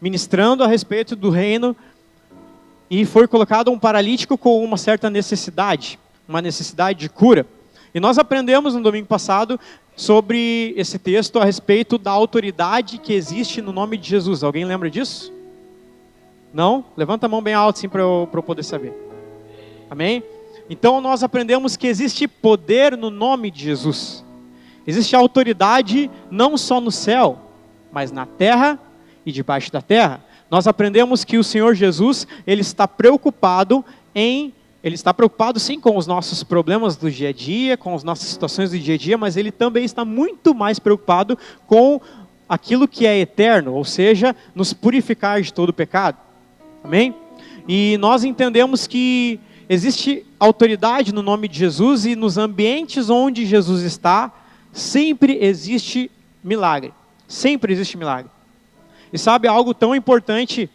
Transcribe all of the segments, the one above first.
ministrando a respeito do reino, e foi colocado um paralítico com uma certa necessidade, uma necessidade de cura. E nós aprendemos no domingo passado sobre esse texto a respeito da autoridade que existe no nome de Jesus. Alguém lembra disso? Não? Levanta a mão bem alto assim para eu poder saber. Amém? Então nós aprendemos que existe poder no nome de Jesus. Existe autoridade não só no céu, mas na terra e debaixo da terra. Nós aprendemos que o Senhor Jesus, Ele está preocupado sim com os nossos problemas do dia a dia, com as nossas situações do dia a dia, mas Ele também está muito mais preocupado com aquilo que é eterno, ou seja, nos purificar de todo pecado. Amém? E nós entendemos que existe autoridade no nome de Jesus, e nos ambientes onde Jesus está, sempre existe milagre. Sempre existe milagre. E sabe, algo tão importante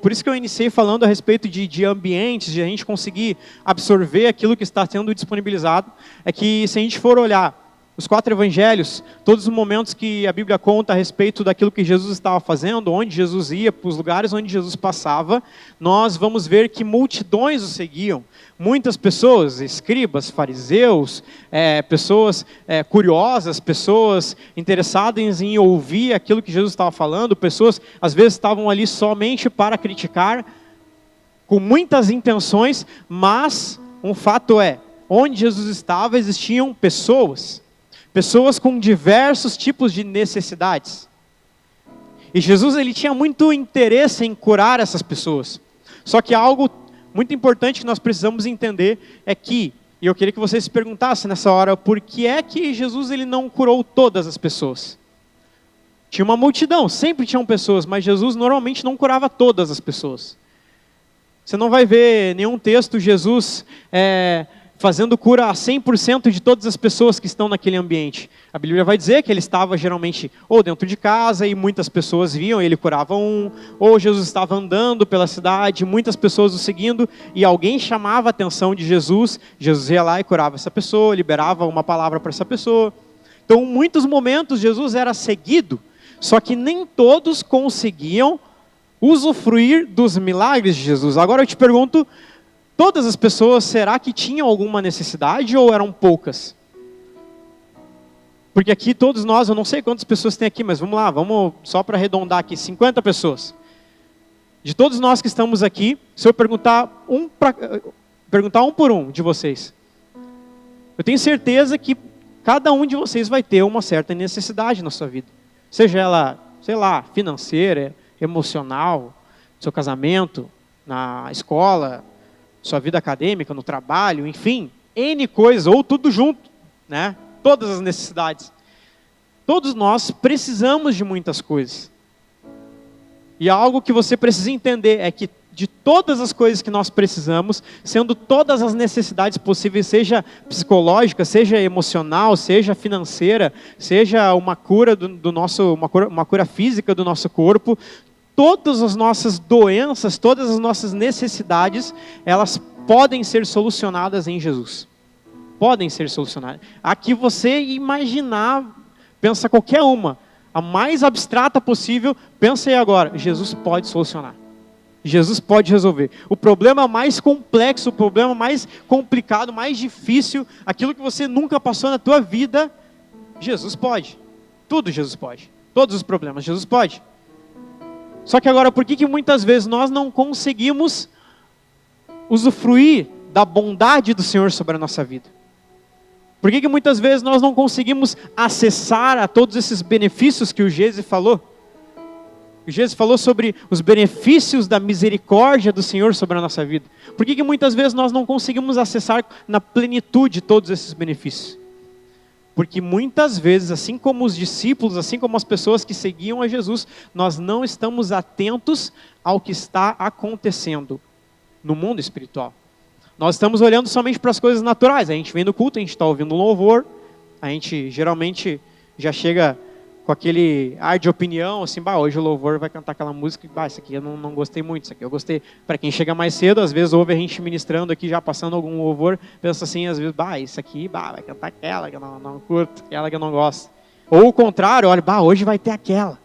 por isso que eu iniciei falando a respeito de ambientes, de a gente conseguir absorver aquilo que está sendo disponibilizado, é que se a gente for olhar os 4 evangelhos, todos os momentos que a Bíblia conta a respeito daquilo que Jesus estava fazendo, onde Jesus ia, para os lugares onde Jesus passava, nós vamos ver que multidões o seguiam. Muitas pessoas, escribas, fariseus, pessoas curiosas, pessoas interessadas em ouvir aquilo que Jesus estava falando, pessoas às vezes estavam ali somente para criticar, com muitas intenções, mas um fato é, onde Jesus estava existiam pessoas com diversos tipos de necessidades. E Jesus, ele tinha muito interesse em curar essas pessoas. Só que algo muito importante que nós precisamos entender é que, e eu queria que vocês se perguntassem nessa hora, por que é que Jesus, ele não curou todas as pessoas? Tinha uma multidão, sempre tinham pessoas, mas Jesus normalmente não curava todas as pessoas. Você não vai ver nenhum texto Jesus fazendo cura a 100% de todas as pessoas que estão naquele ambiente. A Bíblia vai dizer que ele estava geralmente ou dentro de casa e muitas pessoas viam, ele curava ou Jesus estava andando pela cidade, muitas pessoas o seguindo e alguém chamava a atenção de Jesus, Jesus ia lá e curava essa pessoa, liberava uma palavra para essa pessoa. Então, em muitos momentos, Jesus era seguido, só que nem todos conseguiam usufruir dos milagres de Jesus. Agora eu te pergunto, todas as pessoas, será que tinham alguma necessidade ou eram poucas? Porque aqui todos nós, eu não sei quantas pessoas tem aqui, mas vamos lá, vamos só para arredondar aqui, 50 pessoas. De todos nós que estamos aqui, se eu perguntar um por um de vocês, eu tenho certeza que cada um de vocês vai ter uma certa necessidade na sua vida. Seja ela, sei lá, financeira, emocional, seu casamento, na escola, sua vida acadêmica, no trabalho, enfim, N coisas, ou tudo junto, né? Todas as necessidades. Todos nós precisamos de muitas coisas. E algo que você precisa entender é que de todas as coisas que nós precisamos, sendo todas as necessidades possíveis, seja psicológica, seja emocional, seja financeira, seja uma cura uma cura física do nosso corpo, todas as nossas doenças, todas as nossas necessidades, elas podem ser solucionadas em Jesus. Podem ser solucionadas. A que você imaginar, pensa qualquer uma, a mais abstrata possível, pensa aí agora, Jesus pode solucionar. Jesus pode resolver. O problema mais complexo, o problema mais complicado, mais difícil, aquilo que você nunca passou na tua vida, Jesus pode. Tudo Jesus pode. Todos os problemas, Jesus pode. Só que agora, por que muitas vezes nós não conseguimos usufruir da bondade do Senhor sobre a nossa vida? Por que muitas vezes nós não conseguimos acessar a todos esses benefícios que o Gese falou? O Gese falou sobre os benefícios da misericórdia do Senhor sobre a nossa vida. Por que muitas vezes nós não conseguimos acessar na plenitude todos esses benefícios? Porque muitas vezes, assim como os discípulos, assim como as pessoas que seguiam a Jesus, nós não estamos atentos ao que está acontecendo no mundo espiritual. Nós estamos olhando somente para as coisas naturais. A gente vem no culto, a gente está ouvindo um louvor, a gente geralmente já chega com aquele ar de opinião, assim, hoje o louvor vai cantar aquela música, isso aqui eu não gostei muito, isso aqui eu gostei. Para quem chega mais cedo, às vezes ouve a gente ministrando aqui, já passando algum louvor, pensa assim, às vezes, isso aqui, vai cantar aquela que eu não curto, aquela que eu não gosto. Ou o contrário, olha, hoje vai ter aquela.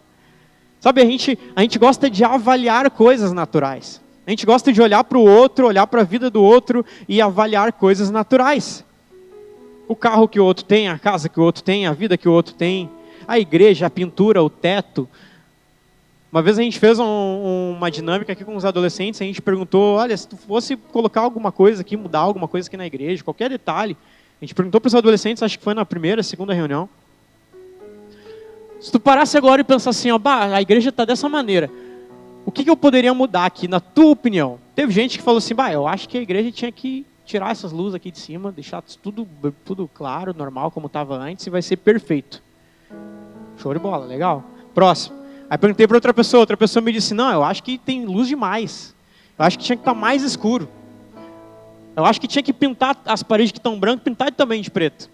Sabe, a gente gosta de avaliar coisas naturais. A gente gosta de olhar para o outro, olhar para a vida do outro e avaliar coisas naturais. O carro que o outro tem, a casa que o outro tem, a vida que o outro tem, a igreja, a pintura, o teto. Uma vez a gente fez uma dinâmica aqui com os adolescentes, a gente perguntou, olha, se tu fosse colocar alguma coisa aqui, mudar alguma coisa aqui na igreja, qualquer detalhe, a gente perguntou para os adolescentes, acho que foi na primeira, segunda reunião. Se tu parasse agora e pensasse assim, ó, a igreja está dessa maneira, o que eu poderia mudar aqui, na tua opinião? Teve gente que falou assim, eu acho que a igreja tinha que tirar essas luzes aqui de cima, deixar tudo claro, normal, como estava antes, e vai ser perfeito. Show de bola, legal. Próximo. Aí perguntei para outra pessoa me disse, não, eu acho que tem luz demais. Eu acho que tinha que estar mais escuro. Eu acho que tinha que pintar as paredes que estão brancas, pintar também de preto.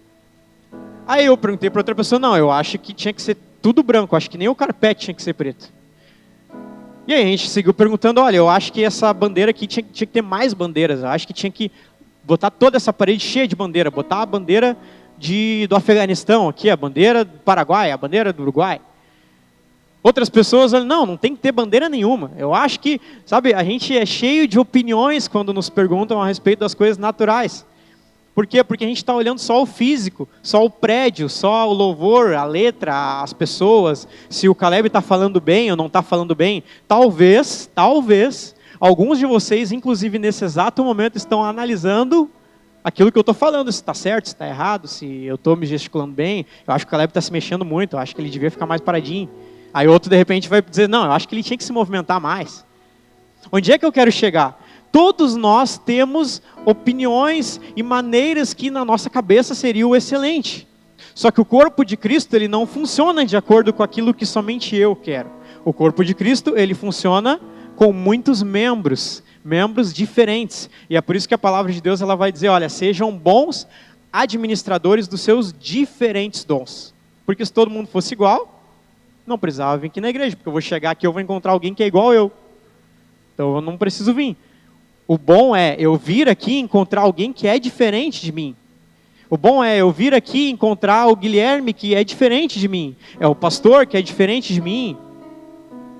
Aí eu perguntei para outra pessoa, não, eu acho que tinha que ser tudo branco, eu acho que nem o carpete tinha que ser preto. E aí a gente seguiu perguntando, olha, eu acho que essa bandeira aqui tinha que ter mais bandeiras, eu acho que tinha que botar toda essa parede cheia de bandeira, botar a bandeira do Afeganistão aqui, a bandeira do Paraguai, a bandeira do Uruguai. Outras pessoas falam, não tem que ter bandeira nenhuma. Eu acho que, sabe, a gente é cheio de opiniões quando nos perguntam a respeito das coisas naturais. Por quê? Porque a gente está olhando só o físico, só o prédio, só o louvor, a letra, as pessoas, se o Caleb está falando bem ou não está falando bem. Talvez, alguns de vocês, inclusive nesse exato momento, estão analisando aquilo que eu estou falando, se está certo, se está errado, se eu estou me gesticulando bem. Eu acho que o Caleb está se mexendo muito, eu acho que ele devia ficar mais paradinho. Aí outro, de repente, vai dizer, não, eu acho que ele tinha que se movimentar mais. Onde é que eu quero chegar? Todos nós temos opiniões e maneiras que na nossa cabeça seria o excelente. Só que o corpo de Cristo, ele não funciona de acordo com aquilo que somente eu quero. O corpo de Cristo, ele funciona com muitos membros diferentes. E é por isso que a palavra de Deus ela vai dizer, olha, sejam bons administradores dos seus diferentes dons. Porque se todo mundo fosse igual, não precisava vir aqui na igreja, porque eu vou chegar aqui e eu vou encontrar alguém que é igual eu. Então eu não preciso vir. O bom é eu vir aqui e encontrar alguém que é diferente de mim. O bom é eu vir aqui e encontrar o Guilherme que é diferente de mim. É o pastor que é diferente de mim.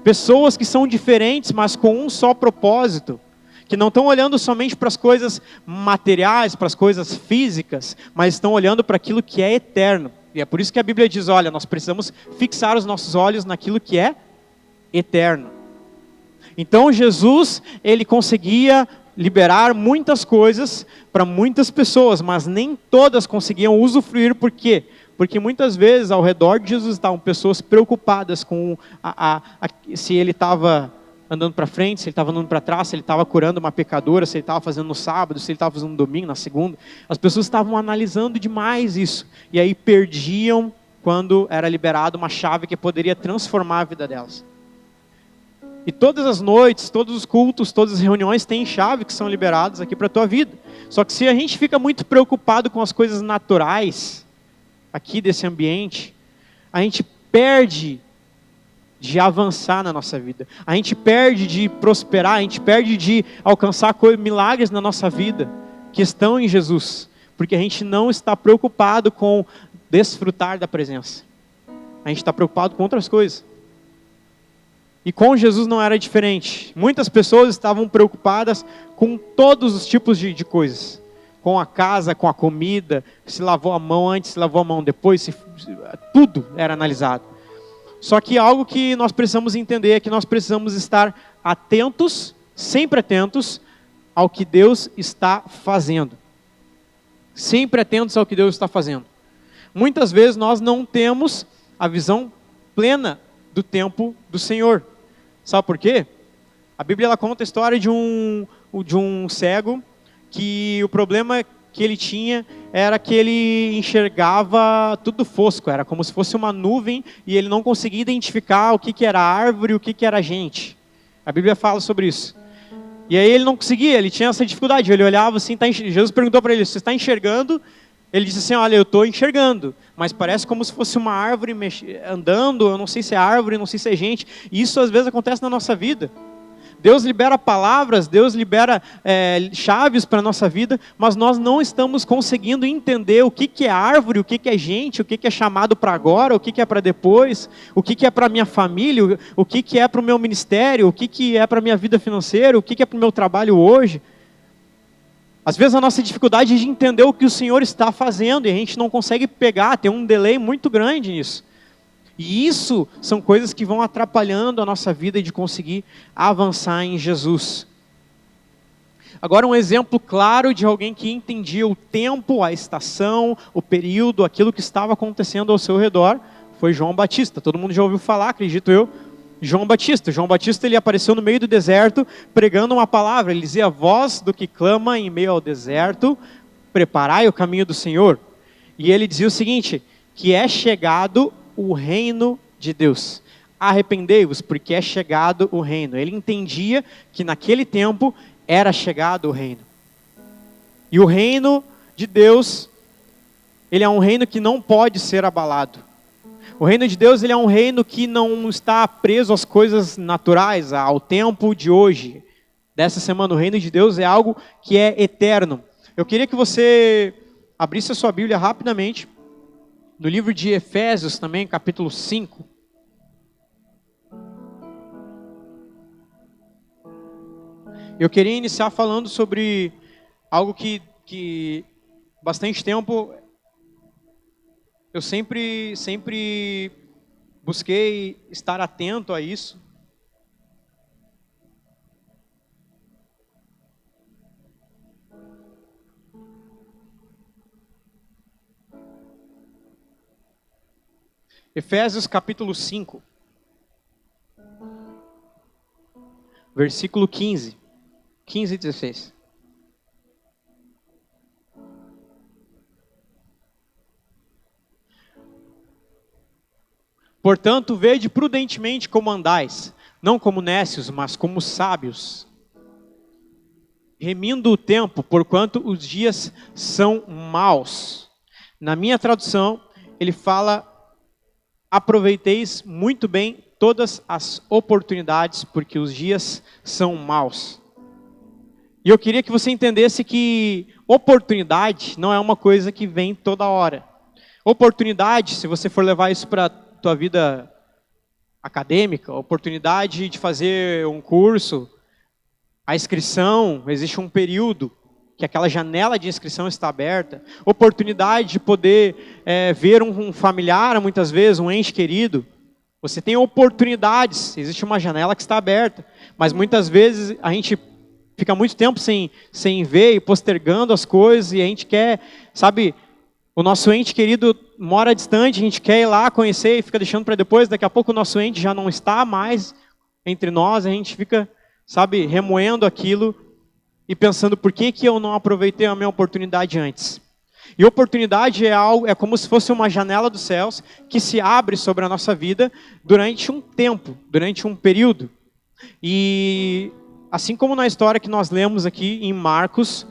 Pessoas que são diferentes, mas com um só propósito. Que não estão olhando somente para as coisas materiais, para as coisas físicas, mas estão olhando para aquilo que é eterno. E é por isso que a Bíblia diz, olha, nós precisamos fixar os nossos olhos naquilo que é eterno. Então Jesus, ele conseguia liberar muitas coisas para muitas pessoas, mas nem todas conseguiam usufruir. Por quê? Porque muitas vezes ao redor de Jesus estavam pessoas preocupadas com se ele estava andando para frente, se ele estava andando para trás, se ele estava curando uma pecadora, se ele estava fazendo no sábado, se ele estava fazendo no domingo, na segunda. As pessoas estavam analisando demais isso. E aí perdiam quando era liberada uma chave que poderia transformar a vida delas. E todas as noites, todos os cultos, todas as reuniões têm chave que são liberadas aqui para a tua vida. Só que se a gente fica muito preocupado com as coisas naturais aqui desse ambiente, a gente perde de avançar na nossa vida. A gente perde de prosperar, a gente perde de alcançar milagres na nossa vida que estão em Jesus. Porque a gente não está preocupado com desfrutar da presença. A gente está preocupado com outras coisas. E com Jesus não era diferente. Muitas pessoas estavam preocupadas com todos os tipos de coisas. Com a casa, com a comida, se lavou a mão antes, se lavou a mão depois, tudo era analisado. Só que algo que nós precisamos entender é que nós precisamos estar atentos, sempre atentos, ao que Deus está fazendo. Sempre atentos ao que Deus está fazendo. Muitas vezes nós não temos a visão plena do tempo do Senhor. Sabe por quê? A Bíblia ela conta a história de um cego que o problema que ele tinha era que ele enxergava tudo fosco, era como se fosse uma nuvem e ele não conseguia identificar o que era árvore e o que era gente. A Bíblia fala sobre isso. E aí ele não conseguia, ele tinha essa dificuldade, ele olhava assim, Jesus perguntou para ele, você está enxergando? Ele disse assim, olha, eu estou enxergando, mas parece como se fosse uma árvore andando, eu não sei se é árvore, não sei se é gente. E isso às vezes acontece na nossa vida. Deus libera palavras, Deus libera chaves para a nossa vida, mas nós não estamos conseguindo entender o que é árvore, o que é gente, o que é chamado para agora, o que é para depois, o que é para a minha família, o que é para o meu ministério, o que é para a minha vida financeira, o que é para o meu trabalho hoje. Às vezes a nossa dificuldade é de entender o que o Senhor está fazendo e a gente não consegue pegar, tem um delay muito grande nisso. E isso são coisas que vão atrapalhando a nossa vida de conseguir avançar em Jesus. Agora um exemplo claro de alguém que entendia o tempo, a estação, o período, aquilo que estava acontecendo ao seu redor, foi João Batista. Todo mundo já ouviu falar, acredito eu, João Batista. João Batista, ele apareceu no meio do deserto pregando uma palavra. Ele dizia: voz do que clama em meio ao deserto, preparai o caminho do Senhor. E ele dizia o seguinte, que é chegado o reino de Deus. Arrependei-vos, porque é chegado o reino. Ele entendia que naquele tempo era chegado o reino. E o reino de Deus, ele é um reino que não pode ser abalado. O reino de Deus, ele é um reino que não está preso às coisas naturais, ao tempo de hoje. Dessa semana, o reino de Deus é algo que é eterno. Eu queria que você abrisse a sua Bíblia rapidamente, no livro de Efésios também, capítulo 5. Eu queria iniciar falando sobre algo que bastante tempo eu sempre busquei estar atento a isso. Efésios capítulo 5, versículo 15 e 16. Portanto, vede prudentemente como andais, não como nécios, mas como sábios, remindo o tempo, porquanto os dias são maus. Na minha tradução, ele fala: aproveiteis muito bem todas as oportunidades, porque os dias são maus. E eu queria que você entendesse que oportunidade não é uma coisa que vem toda hora. Oportunidade, se você for levar isso para a tua vida acadêmica, oportunidade de fazer um curso, a inscrição, existe um período que aquela janela de inscrição está aberta. Oportunidade de poder ver um familiar, muitas vezes, um ente querido. Você tem oportunidades, existe uma janela que está aberta. Mas muitas vezes a gente fica muito tempo sem ver e postergando as coisas. E a gente quer, sabe, o nosso ente querido mora distante, a gente quer ir lá conhecer e fica deixando para depois. Daqui a pouco o nosso ente já não está mais entre nós. A gente fica, sabe, remoendo aquilo e pensando: por que eu não aproveitei a minha oportunidade antes? E oportunidade é como se fosse uma janela dos céus que se abre sobre a nossa vida durante um tempo, durante um período. E assim como na história que nós lemos aqui em Marcos,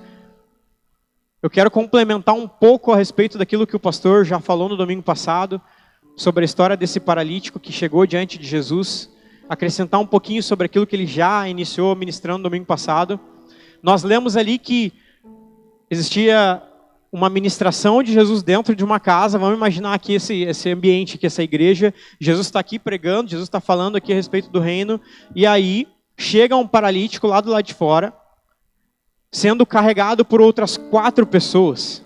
eu quero complementar um pouco a respeito daquilo que o pastor já falou no domingo passado, sobre a história desse paralítico que chegou diante de Jesus, acrescentar um pouquinho sobre aquilo que ele já iniciou ministrando no domingo passado. Nós lemos ali que existia uma ministração de Jesus dentro de uma casa. Vamos imaginar aqui esse ambiente, aqui, essa igreja. Jesus está aqui pregando, Jesus está falando aqui a respeito do reino. E aí chega um paralítico lá do lado de fora, sendo carregado por outras 4 pessoas.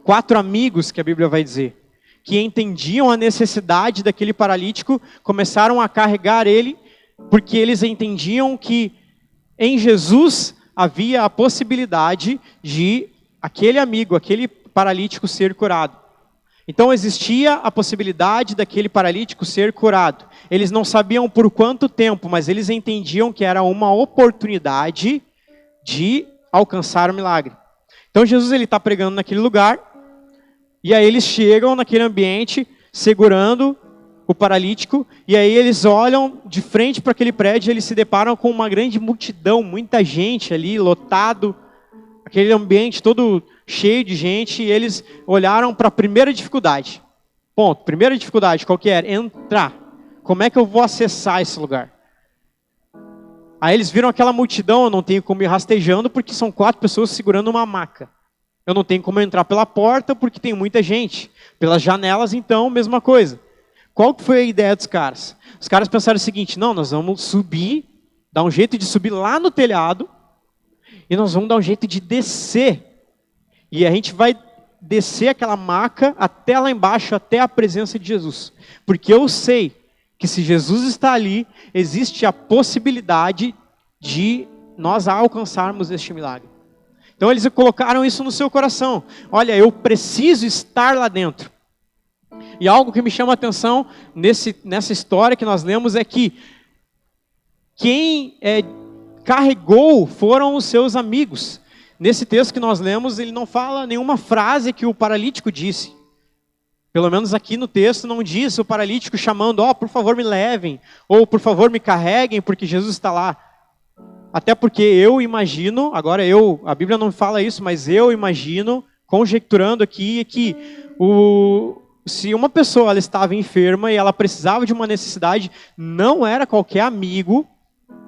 4 amigos, que a Bíblia vai dizer, que entendiam a necessidade daquele paralítico, começaram a carregar ele, porque eles entendiam que em Jesus havia a possibilidade de aquele amigo, aquele paralítico ser curado. Então existia a possibilidade daquele paralítico ser curado. Eles não sabiam por quanto tempo, mas eles entendiam que era uma oportunidade de alcançar o milagre. Então Jesus está pregando naquele lugar, e aí eles chegam naquele ambiente, segurando o paralítico, e aí eles olham de frente para aquele prédio, e eles se deparam com uma grande multidão, muita gente ali, lotado, aquele ambiente todo cheio de gente, e eles olharam para a primeira dificuldade. Ponto. Primeira dificuldade, qual que era? Entrar. Como é que eu vou acessar esse lugar? Aí eles viram aquela multidão, eu não tenho como ir rastejando porque são 4 pessoas segurando uma maca. Eu não tenho como entrar pela porta porque tem muita gente. Pelas janelas, então, mesma coisa. Qual que foi a ideia dos caras? Os caras pensaram o seguinte, não, nós vamos subir, dar um jeito de subir lá no telhado e nós vamos dar um jeito de descer. E a gente vai descer aquela maca até lá embaixo, até a presença de Jesus. Porque eu sei que se Jesus está ali, existe a possibilidade de nós alcançarmos este milagre. Então eles colocaram isso no seu coração. Olha, eu preciso estar lá dentro. E algo que me chama a atenção nessa história que nós lemos é que quem carregou foram os seus amigos. Nesse texto que nós lemos, ele não fala nenhuma frase que o paralítico disse. Pelo menos aqui no texto não diz o paralítico chamando, por favor me levem, ou por favor me carreguem, porque Jesus está lá. Até porque eu imagino, a Bíblia não fala isso, mas eu imagino, conjecturando aqui, que se uma pessoa ela estava enferma e ela precisava de uma necessidade, não era qualquer amigo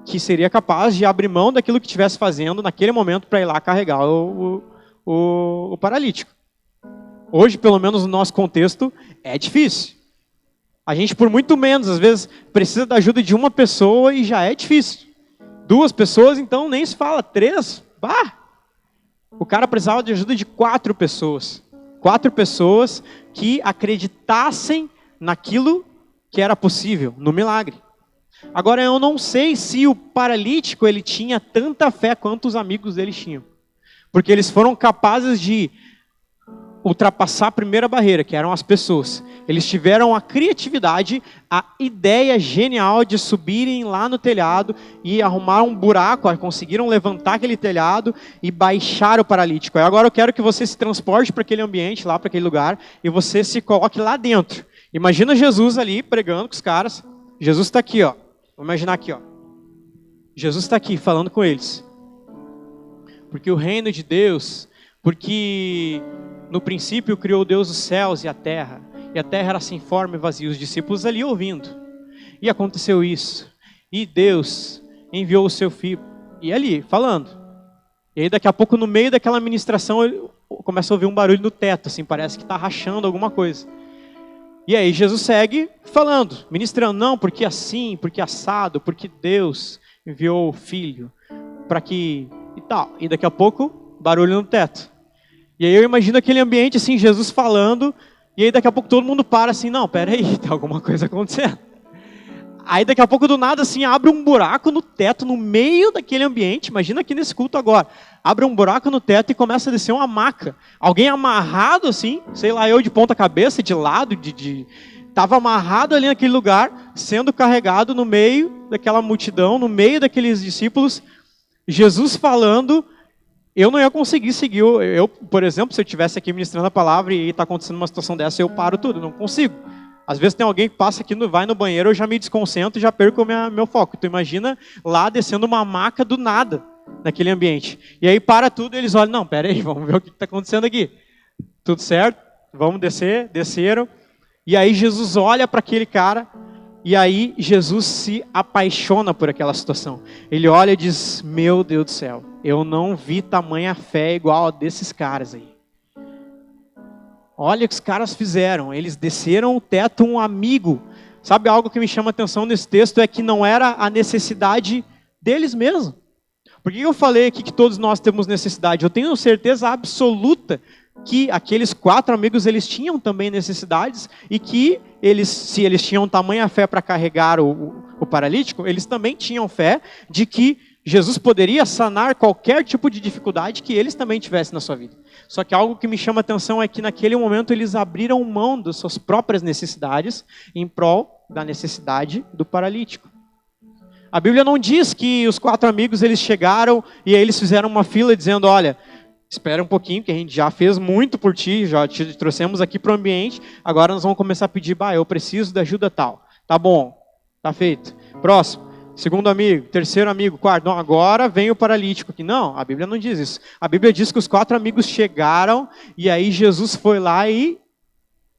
que seria capaz de abrir mão daquilo que estivesse fazendo naquele momento para ir lá carregar o paralítico. Hoje, pelo menos no nosso contexto, é difícil. A gente, por muito menos, às vezes, precisa da ajuda de uma pessoa e já é difícil. 2 pessoas, então, nem se fala. 3, o cara precisava de ajuda de 4 pessoas. 4 pessoas que acreditassem naquilo que era possível, no milagre. Agora, eu não sei se o paralítico ele tinha tanta fé quanto os amigos dele tinham. Porque eles foram capazes de ultrapassar a primeira barreira, que eram as pessoas. Eles tiveram a criatividade, a ideia genial de subirem lá no telhado e arrumar um buraco, conseguiram levantar aquele telhado e baixar o paralítico. Agora eu quero que você se transporte para aquele ambiente, lá para aquele lugar, e você se coloque lá dentro. Imagina Jesus ali pregando com os caras. Jesus está aqui, ó. Vamos imaginar aqui, ó. Jesus está aqui falando com eles. Porque o reino de Deus, porque no princípio criou Deus os céus e a terra era sem forma e vazia, os discípulos ali ouvindo. E aconteceu isso. E Deus enviou o seu filho. E ali, falando. E aí daqui a pouco, no meio daquela ministração, ele começa a ouvir um barulho no teto, assim, parece que está rachando alguma coisa. E aí Jesus segue falando, ministrando, não, porque assim, porque assado, porque Deus enviou o filho, para que... e tal. E daqui a pouco, barulho no teto. E aí eu imagino aquele ambiente, assim, Jesus falando, e aí daqui a pouco todo mundo para assim, não, peraí, tem alguma coisa acontecendo. Aí daqui a pouco do nada, assim, abre um buraco no teto, no meio daquele ambiente, imagina aqui nesse culto agora, abre um buraco no teto e começa a descer uma maca. Alguém amarrado assim, sei lá, eu de ponta cabeça, de lado, estava amarrado ali naquele lugar, sendo carregado no meio daquela multidão, no meio daqueles discípulos, Jesus falando. Eu não ia conseguir seguir, eu, por exemplo, se eu estivesse aqui ministrando a palavra e está acontecendo uma situação dessa, eu paro tudo, não consigo. Às vezes tem alguém que passa aqui, vai no banheiro, eu já me desconcentro e já perco meu foco. Então imagina lá descendo uma maca do nada, naquele ambiente. E aí para tudo e eles olham, não, pera aí, vamos ver o que está acontecendo aqui. Tudo certo? Vamos descer, desceram. E aí Jesus olha para aquele cara, e aí Jesus se apaixona por aquela situação. Ele olha e diz, meu Deus do céu, eu não vi tamanha fé igual a desses caras aí. Olha o que os caras fizeram, eles desceram o teto, um amigo. Sabe algo que me chama a atenção nesse texto é que não era a necessidade deles mesmos. Por que eu falei aqui que todos nós temos necessidade? Eu tenho certeza absoluta que aqueles 4 amigos, eles tinham também necessidades e que se eles tinham tamanha fé para carregar o paralítico, eles também tinham fé de que Jesus poderia sanar qualquer tipo de dificuldade que eles também tivessem na sua vida. Só que algo que me chama a atenção é que naquele momento eles abriram mão das suas próprias necessidades em prol da necessidade do paralítico. A Bíblia não diz que os 4 amigos eles chegaram e aí eles fizeram uma fila dizendo, olha, espera um pouquinho, que a gente já fez muito por ti, já te trouxemos aqui para o ambiente, agora nós vamos começar a pedir, eu preciso de ajuda tal. Tá bom, tá feito. Próximo, 2º amigo, 3º amigo, 4º, não, agora vem o paralítico aqui. Não, a Bíblia não diz isso. A Bíblia diz que os 4 amigos chegaram e aí Jesus foi lá e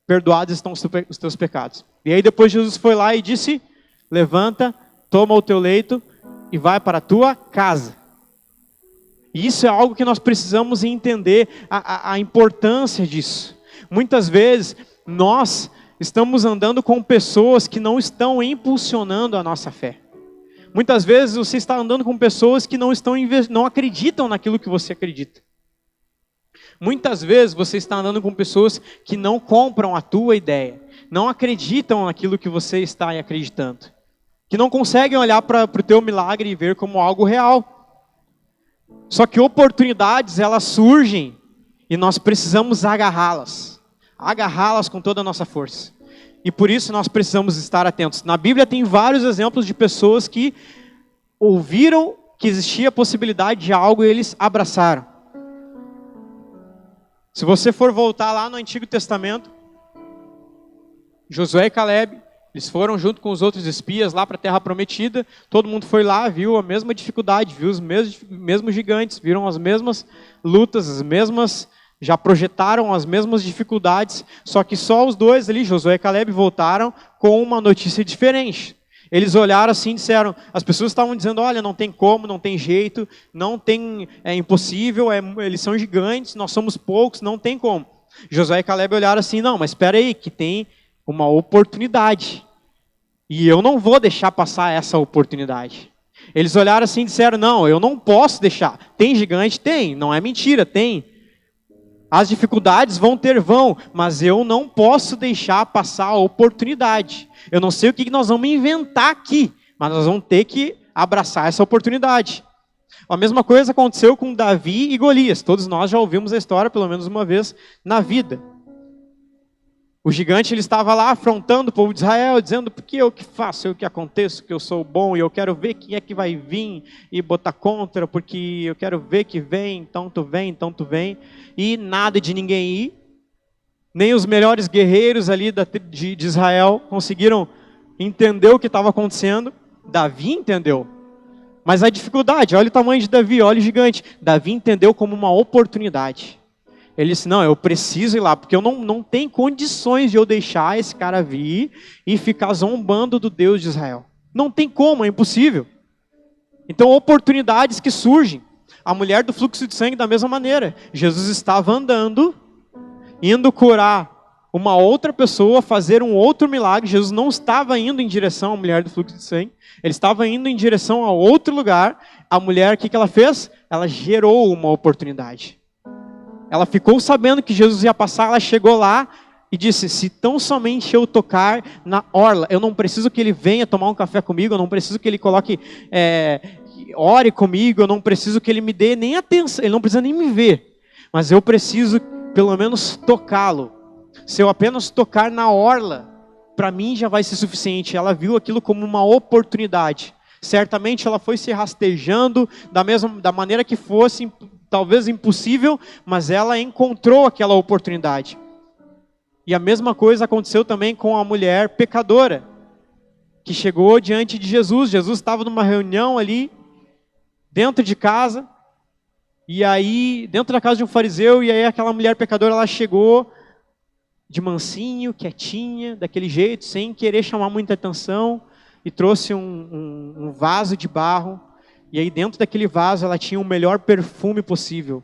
perdoados estão os teus pecados. E aí depois Jesus foi lá e disse, levanta, toma o teu leito e vai para a tua casa. E isso é algo que nós precisamos entender a importância disso. Muitas vezes nós estamos andando com pessoas que não estão impulsionando a nossa fé. Muitas vezes você está andando com pessoas que não acreditam naquilo que você acredita. Muitas vezes você está andando com pessoas que não compram a tua ideia, não acreditam naquilo que você está acreditando, que não conseguem olhar para o teu milagre e ver como algo real. Só que oportunidades, elas surgem e nós precisamos agarrá-las com toda a nossa força. E por isso nós precisamos estar atentos. Na Bíblia tem vários exemplos de pessoas que ouviram que existia a possibilidade de algo e eles abraçaram. Se você for voltar lá no Antigo Testamento, Josué e Caleb, eles foram junto com os outros espias lá para a Terra Prometida. Todo mundo foi lá, viu a mesma dificuldade, viu os mesmos gigantes, viram as mesmas lutas, já projetaram as mesmas dificuldades. Só que só os dois ali, Josué e Caleb, voltaram com uma notícia diferente. Eles olharam assim e disseram, as pessoas estavam dizendo, olha, não tem como, não tem jeito, é impossível, eles são gigantes, nós somos poucos, não tem como. Josué e Caleb olharam assim, não, mas espera aí, que tem uma oportunidade. E eu não vou deixar passar essa oportunidade. Eles olharam assim e disseram, não, eu não posso deixar. Tem gigante? Tem, não é mentira, tem. As dificuldades vão, mas eu não posso deixar passar a oportunidade. Eu não sei o que nós vamos inventar aqui, mas nós vamos ter que abraçar essa oportunidade. A mesma coisa aconteceu com Davi e Golias. Todos nós já ouvimos a história pelo menos uma vez na vida. O gigante ele estava lá afrontando o povo de Israel, dizendo, porque eu que faço, eu que aconteço, que eu sou bom, e eu quero ver quem é que vai vir e botar contra, porque eu quero ver que vem, então tu vem. E nada de ninguém ir. Nem os melhores guerreiros ali de Israel conseguiram entender o que estava acontecendo. Davi entendeu. Mas a dificuldade, olha o tamanho de Davi, olha o gigante. Davi entendeu como uma oportunidade. Ele disse, não, eu preciso ir lá, porque eu não tenho condições de eu deixar esse cara vir e ficar zombando do Deus de Israel. Não tem como, é impossível. Então, oportunidades que surgem. A mulher do fluxo de sangue da mesma maneira. Jesus estava andando, indo curar uma outra pessoa, fazer um outro milagre. Jesus não estava indo em direção à mulher do fluxo de sangue. Ele estava indo em direção a outro lugar. A mulher, o que ela fez? Ela gerou uma oportunidade. Ela ficou sabendo que Jesus ia passar, ela chegou lá e disse, se tão somente eu tocar na orla, eu não preciso que ele venha tomar um café comigo, eu não preciso que ele coloque, ore comigo, eu não preciso que ele me dê nem atenção, ele não precisa nem me ver, mas eu preciso pelo menos tocá-lo. Se eu apenas tocar na orla, para mim já vai ser suficiente. Ela viu aquilo como uma oportunidade. Certamente ela foi se rastejando da maneira que fosse, talvez impossível, mas ela encontrou aquela oportunidade. E a mesma coisa aconteceu também com a mulher pecadora, que chegou diante de Jesus. Jesus estava numa reunião ali, dentro de casa, e aí, dentro da casa de um fariseu, e aí aquela mulher pecadora, ela chegou de mansinho, quietinha, daquele jeito, sem querer chamar muita atenção, e trouxe um vaso de barro, e aí dentro daquele vaso ela tinha o melhor perfume possível.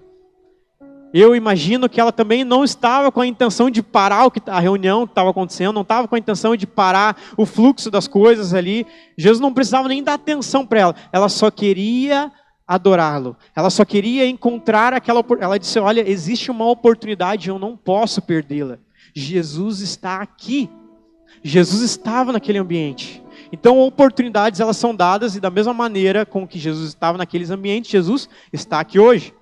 Eu imagino que ela também não estava com a intenção de parar a reunião que estava acontecendo, não estava com a intenção de parar o fluxo das coisas ali. Jesus não precisava nem dar atenção para ela, ela só queria adorá-lo, ela só queria encontrar aquela oportunidade. Ela disse, olha, existe uma oportunidade, eu não posso perdê-la. Jesus está aqui, Jesus estava naquele ambiente. Então, oportunidades elas são dadas e da mesma maneira com que Jesus estava naqueles ambientes, Jesus está aqui hoje.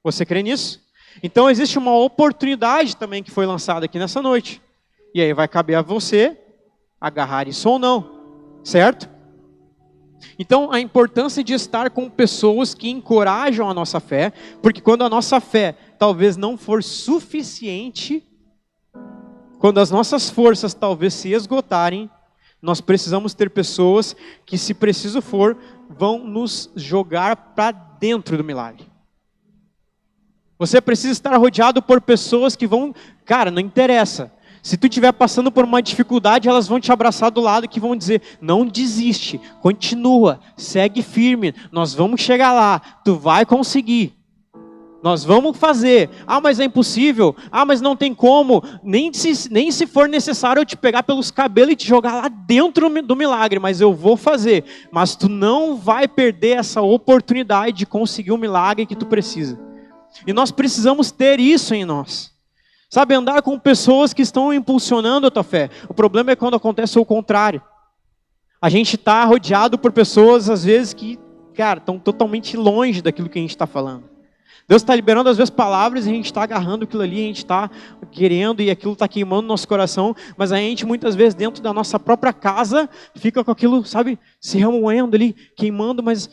Você crê nisso? Então, existe uma oportunidade também que foi lançada aqui nessa noite. E aí vai caber a você agarrar isso ou não, certo? Então, a importância de estar com pessoas que encorajam a nossa fé, porque quando a nossa fé talvez não for suficiente, quando as nossas forças talvez se esgotarem, nós precisamos ter pessoas que, se preciso for, vão nos jogar para dentro do milagre. Você precisa estar rodeado por pessoas que vão, cara, não interessa. Se tu estiver passando por uma dificuldade, elas vão te abraçar do lado que vão dizer, não desiste, continua, segue firme, nós vamos chegar lá, tu vai conseguir. Nós vamos fazer. Ah, mas é impossível. Ah, mas não tem como. Nem se for necessário eu te pegar pelos cabelos e te jogar lá dentro do milagre, mas eu vou fazer. Mas tu não vai perder essa oportunidade de conseguir o milagre que tu precisa. E nós precisamos ter isso em nós. Sabe, andar com pessoas que estão impulsionando a tua fé. O problema é quando acontece o contrário. A gente está rodeado por pessoas, às vezes, que, cara, estão totalmente longe daquilo que a gente está falando. Deus está liberando às vezes palavras e a gente está agarrando aquilo ali, a gente está querendo e aquilo está queimando nosso coração, mas a gente muitas vezes dentro da nossa própria casa fica com aquilo, sabe, se remoendo ali, queimando, mas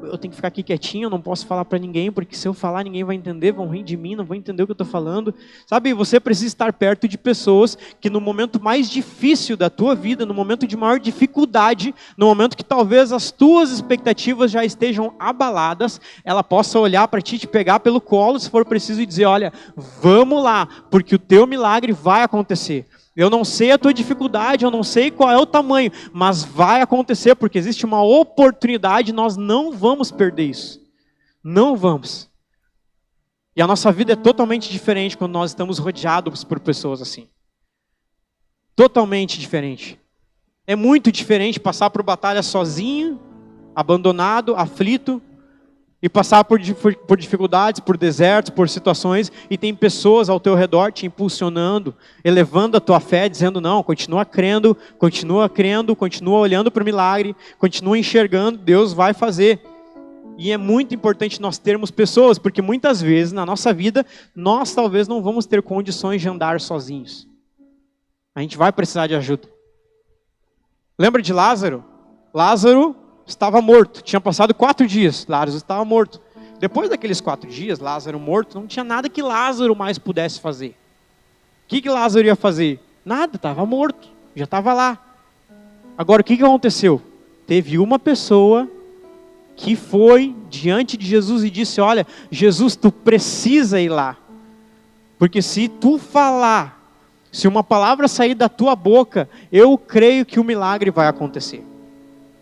eu tenho que ficar aqui quietinho, eu não posso falar para ninguém, porque se eu falar ninguém vai entender, vão rir de mim, não vão entender o que eu estou falando. Sabe, você precisa estar perto de pessoas que no momento mais difícil da tua vida, no momento de maior dificuldade, no momento que talvez as tuas expectativas já estejam abaladas, ela possa olhar para ti, te pegar pelo colo, se for preciso, e dizer, olha, vamos lá, porque o teu milagre vai acontecer. Eu não sei a tua dificuldade, eu não sei qual é o tamanho, mas vai acontecer, porque existe uma oportunidade, nós não vamos perder isso. Não vamos. E a nossa vida é totalmente diferente quando nós estamos rodeados por pessoas assim. Totalmente diferente. É muito diferente passar por batalha sozinho, abandonado, aflito, e passar por dificuldades, por desertos, por situações, e tem pessoas ao teu redor te impulsionando, elevando a tua fé, dizendo, não, continua crendo, continua olhando para o milagre, continua enxergando, Deus vai fazer. E é muito importante nós termos pessoas, porque muitas vezes na nossa vida, nós talvez não vamos ter condições de andar sozinhos. A gente vai precisar de ajuda. Lembra de Lázaro? Lázaro estava morto, tinha passado 4 dias, Lázaro estava morto. Depois daqueles 4 dias, Lázaro morto, não tinha nada que Lázaro mais pudesse fazer. O que Lázaro ia fazer? Nada, estava morto, já estava lá. Agora o que aconteceu? Teve uma pessoa que foi diante de Jesus e disse, olha, Jesus, tu precisa ir lá. Porque se tu falar, se uma palavra sair da tua boca, eu creio que o milagre vai acontecer.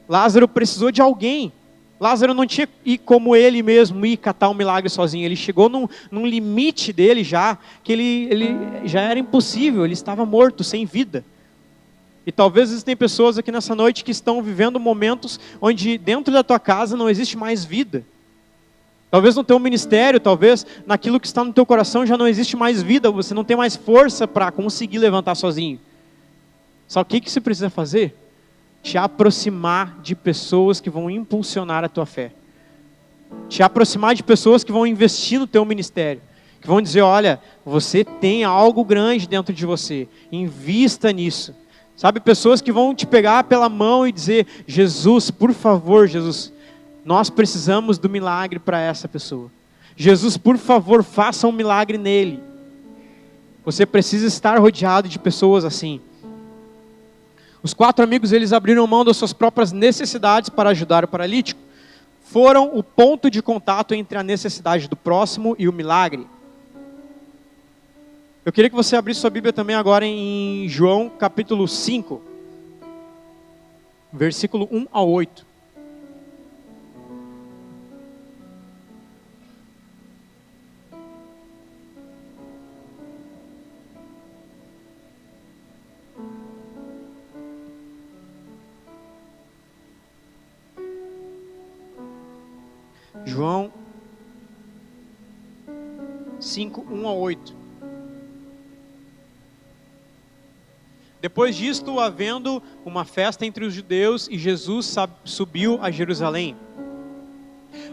Lázaro precisou de alguém. Lázaro não tinha como ele mesmo ir catar um milagre sozinho. Ele chegou num limite dele já, que ele já era impossível, ele estava morto, sem vida. E talvez existem pessoas aqui nessa noite que estão vivendo momentos onde dentro da tua casa não existe mais vida. Talvez no teu ministério, talvez naquilo que está no teu coração já não existe mais vida, você não tem mais força para conseguir levantar sozinho. Só o que você precisa fazer? Te aproximar de pessoas que vão impulsionar a tua fé. Te aproximar de pessoas que vão investir no teu ministério. Que vão dizer, olha, você tem algo grande dentro de você. Invista nisso. Sabe, pessoas que vão te pegar pela mão e dizer, Jesus, por favor, Jesus, nós precisamos do milagre para essa pessoa. Jesus, por favor, faça um milagre nele. Você precisa estar rodeado de pessoas assim. Os 4 amigos, eles abriram mão das suas próprias necessidades para ajudar o paralítico. Foram o ponto de contato entre a necessidade do próximo e o milagre. Eu queria que você abrisse sua Bíblia também agora em João capítulo 5, versículo 1 a 8. João 5, 1 a 8. Depois disto, havendo uma festa entre os judeus, e Jesus subiu a Jerusalém.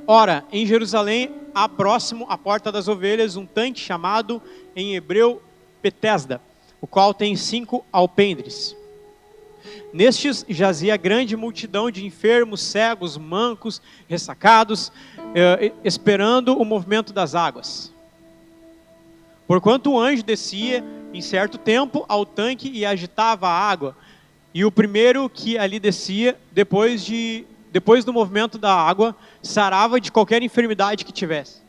Ora, em Jerusalém, há próximo à porta das ovelhas, um tanque chamado em hebreu Betesda, o qual tem 5 alpendres. Nestes jazia grande multidão de enfermos, cegos, mancos, ressacados, esperando o movimento das águas. Porquanto o anjo descia em certo tempo ao tanque e agitava a água, e o primeiro que ali descia, depois do movimento da água, sarava de qualquer enfermidade que tivesse.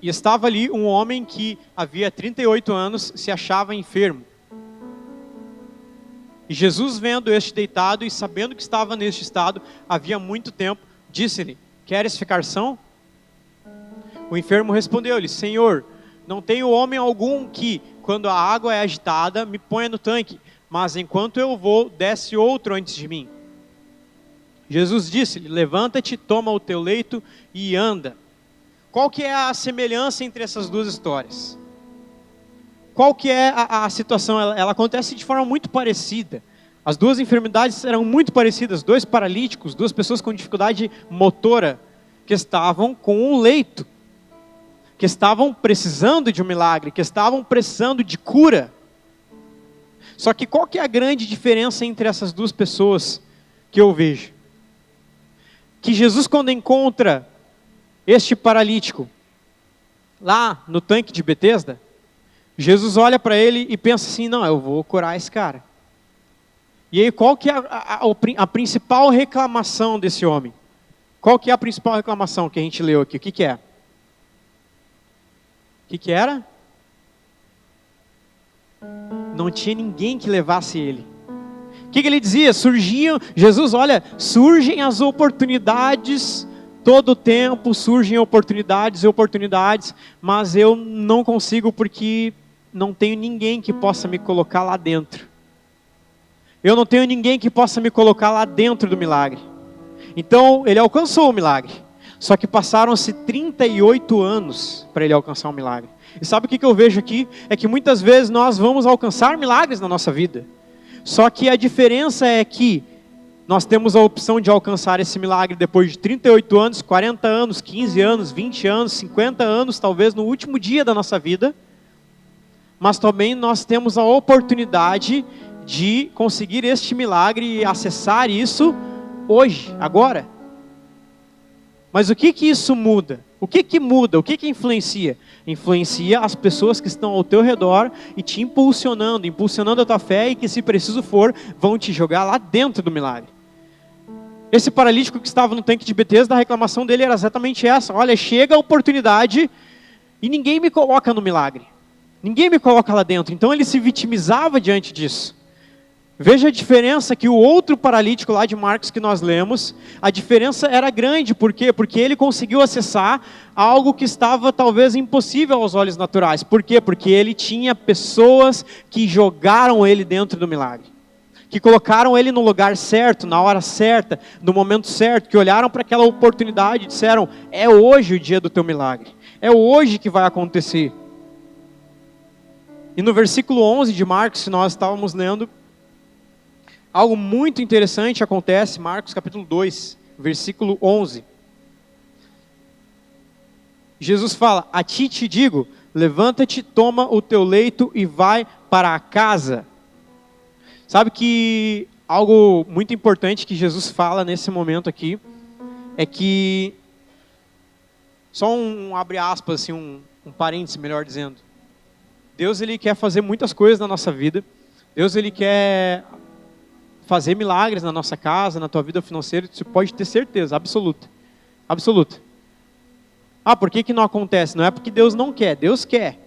E estava ali um homem que havia 38 anos se achava enfermo. E Jesus, vendo este deitado e sabendo que estava neste estado havia muito tempo, disse-lhe: queres ficar são? O enfermo respondeu-lhe: Senhor, não tenho homem algum que, quando a água é agitada, me ponha no tanque, mas enquanto eu vou, desce outro antes de mim. Jesus disse-lhe: levanta-te, toma o teu leito e anda. Qual que é a semelhança entre essas duas histórias? Qual que é a situação? Ela acontece de forma muito parecida. As duas enfermidades eram muito parecidas. Dois paralíticos, duas pessoas com dificuldade motora, que estavam com um leito, que estavam precisando de um milagre, que estavam precisando de cura. Só que qual que é a grande diferença entre essas duas pessoas que eu vejo? Que Jesus, quando encontra este paralítico lá no tanque de Betesda, Jesus olha para ele e pensa assim: não, eu vou curar esse cara. E aí qual que é a principal reclamação desse homem? Qual que é a principal reclamação que a gente leu aqui? O que que é? O que que era? Não tinha ninguém que levasse ele. O que que ele dizia? Jesus, olha, surgem as oportunidades, todo o tempo surgem oportunidades e oportunidades, mas eu não consigo porque não tenho ninguém que possa me colocar lá dentro. Eu não tenho ninguém que possa me colocar lá dentro do milagre. Então, ele alcançou o milagre. Só que passaram-se 38 anos para ele alcançar o milagre. E sabe o que eu vejo aqui? É que muitas vezes nós vamos alcançar milagres na nossa vida. Só que a diferença é que nós temos a opção de alcançar esse milagre depois de 38 anos, 40 anos, 15 anos, 20 anos, 50 anos, talvez no último dia da nossa vida. Mas também nós temos a oportunidade de conseguir este milagre e acessar isso hoje, agora. Mas o que que isso muda? O que que muda? O que que influencia? Influencia as pessoas que estão ao teu redor e te impulsionando a tua fé e que, se preciso for, vão te jogar lá dentro do milagre. Esse paralítico que estava no tanque de Betesda, a reclamação dele era exatamente essa: olha, chega a oportunidade e ninguém me coloca no milagre. Ninguém me coloca lá dentro. Então ele se vitimizava diante disso. Veja a diferença que o outro paralítico lá de Marcos que nós lemos, a diferença era grande. Por quê? Porque ele conseguiu acessar algo que estava talvez impossível aos olhos naturais. Por quê? Porque ele tinha pessoas que jogaram ele dentro do milagre. Que colocaram ele no lugar certo, na hora certa, no momento certo, que olharam para aquela oportunidade e disseram: é hoje o dia do teu milagre. É hoje que vai acontecer. E no versículo 11 de Marcos, que nós estávamos lendo, algo muito interessante acontece, Marcos capítulo 2, versículo 11. Jesus fala: a ti te digo, levanta-te, toma o teu leito e vai para a casa. Sabe que algo muito importante que Jesus fala nesse momento aqui, é que, só um abre aspas, assim, um parêntese, melhor dizendo. Deus, ele quer fazer muitas coisas na nossa vida. Deus, ele quer fazer milagres na nossa casa, na tua vida financeira. Você pode ter certeza, absoluta. Absoluta. Ah, por que que não acontece? Não é porque Deus não quer, Deus quer.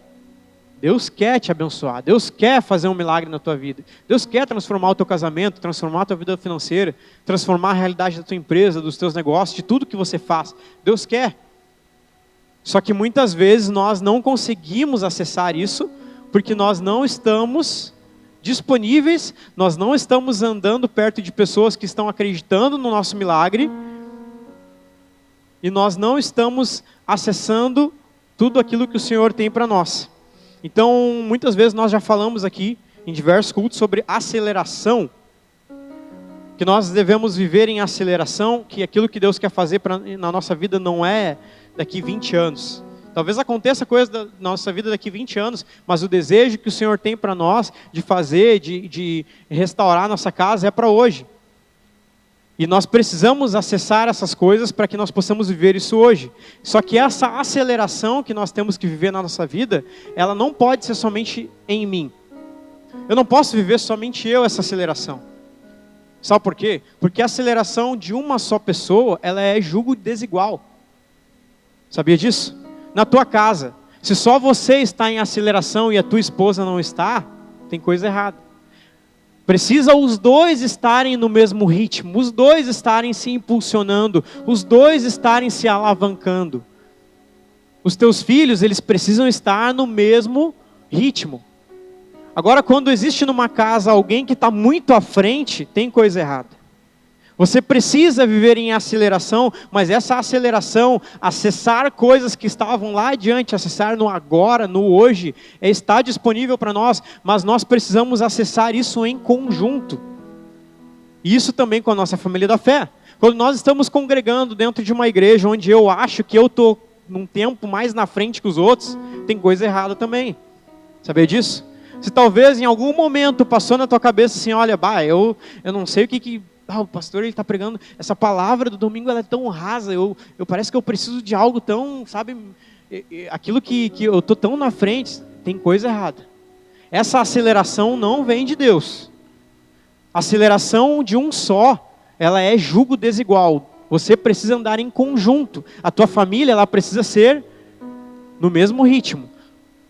Deus quer te abençoar, Deus quer fazer um milagre na tua vida. Deus quer transformar o teu casamento, transformar a tua vida financeira, transformar a realidade da tua empresa, dos teus negócios, de tudo que você faz. Deus quer. Só que muitas vezes nós não conseguimos acessar isso, porque nós não estamos disponíveis, nós não estamos andando perto de pessoas que estão acreditando no nosso milagre, e nós não estamos acessando tudo aquilo que o Senhor tem para nós. Então, muitas vezes nós já falamos aqui, em diversos cultos, sobre aceleração, que nós devemos viver em aceleração, que aquilo que Deus quer fazer na nossa vida não é daqui 20 anos. Talvez aconteça coisa da nossa vida daqui 20 anos, mas o desejo que o Senhor tem para nós de fazer, de restaurar nossa casa é para hoje. E nós precisamos acessar essas coisas para que nós possamos viver isso hoje. Só que essa aceleração que nós temos que viver na nossa vida, ela não pode ser somente em mim. Eu não posso viver somente eu essa aceleração. Sabe por quê? Porque a aceleração de uma só pessoa, ela é jugo desigual. Sabia disso? na tua casa. Se só você está em aceleração e a tua esposa não está, tem coisa errada. Precisa os dois estarem no mesmo ritmo, os dois estarem se impulsionando, os dois estarem se alavancando. Os teus filhos, eles precisam estar no mesmo ritmo. Agora, quando existe numa casa alguém que está muito à frente, tem coisa errada. Você precisa viver em aceleração, mas essa aceleração, acessar coisas que estavam lá adiante, acessar no agora, no hoje, está disponível para nós, mas nós precisamos acessar isso em conjunto. Isso também com a nossa família da fé. Quando nós estamos congregando dentro de uma igreja onde eu acho que eu estou num tempo mais na frente que os outros, tem coisa errada também. Sabia disso? Se talvez em algum momento passou na tua cabeça assim, olha, eu não sei o que o pastor ele está pregando, essa palavra do domingo ela é tão rasa, eu parece que eu preciso de algo tão, sabe, aquilo que eu estou tão na frente, tem coisa errada. Essa aceleração não vem de Deus. A aceleração de um só, ela é jugo desigual. Você precisa andar em conjunto. A tua família, ela precisa ser no mesmo ritmo.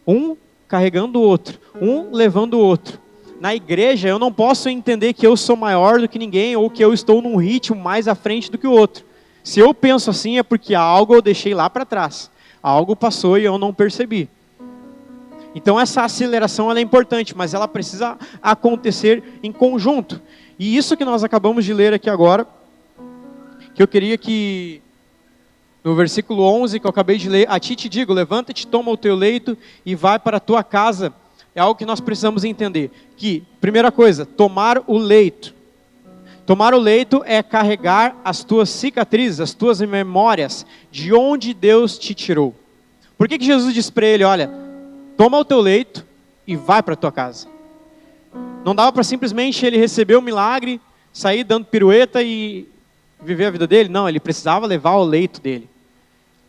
Um carregando o outro, um levando o outro. Na igreja, eu não posso entender que eu sou maior do que ninguém ou que eu estou num ritmo mais à frente do que o outro. Se eu penso assim, é porque algo eu deixei lá para trás. Algo passou e eu não percebi. Então, essa aceleração ela é importante, mas ela precisa acontecer em conjunto. E isso que nós acabamos de ler aqui agora, que eu queria que, no versículo 11, que eu acabei de ler, a ti te digo, levanta-te, toma o teu leito e vai para a tua casa. É algo que nós precisamos entender. Que, primeira coisa, tomar o leito. Tomar o leito é carregar as tuas cicatrizes, as tuas memórias, de onde Deus te tirou. Por que Jesus disse para ele, olha, toma o teu leito e vai para a tua casa? Não dava para simplesmente ele receber o milagre, sair dando pirueta e viver a vida dele? Não, ele precisava levar o leito dele.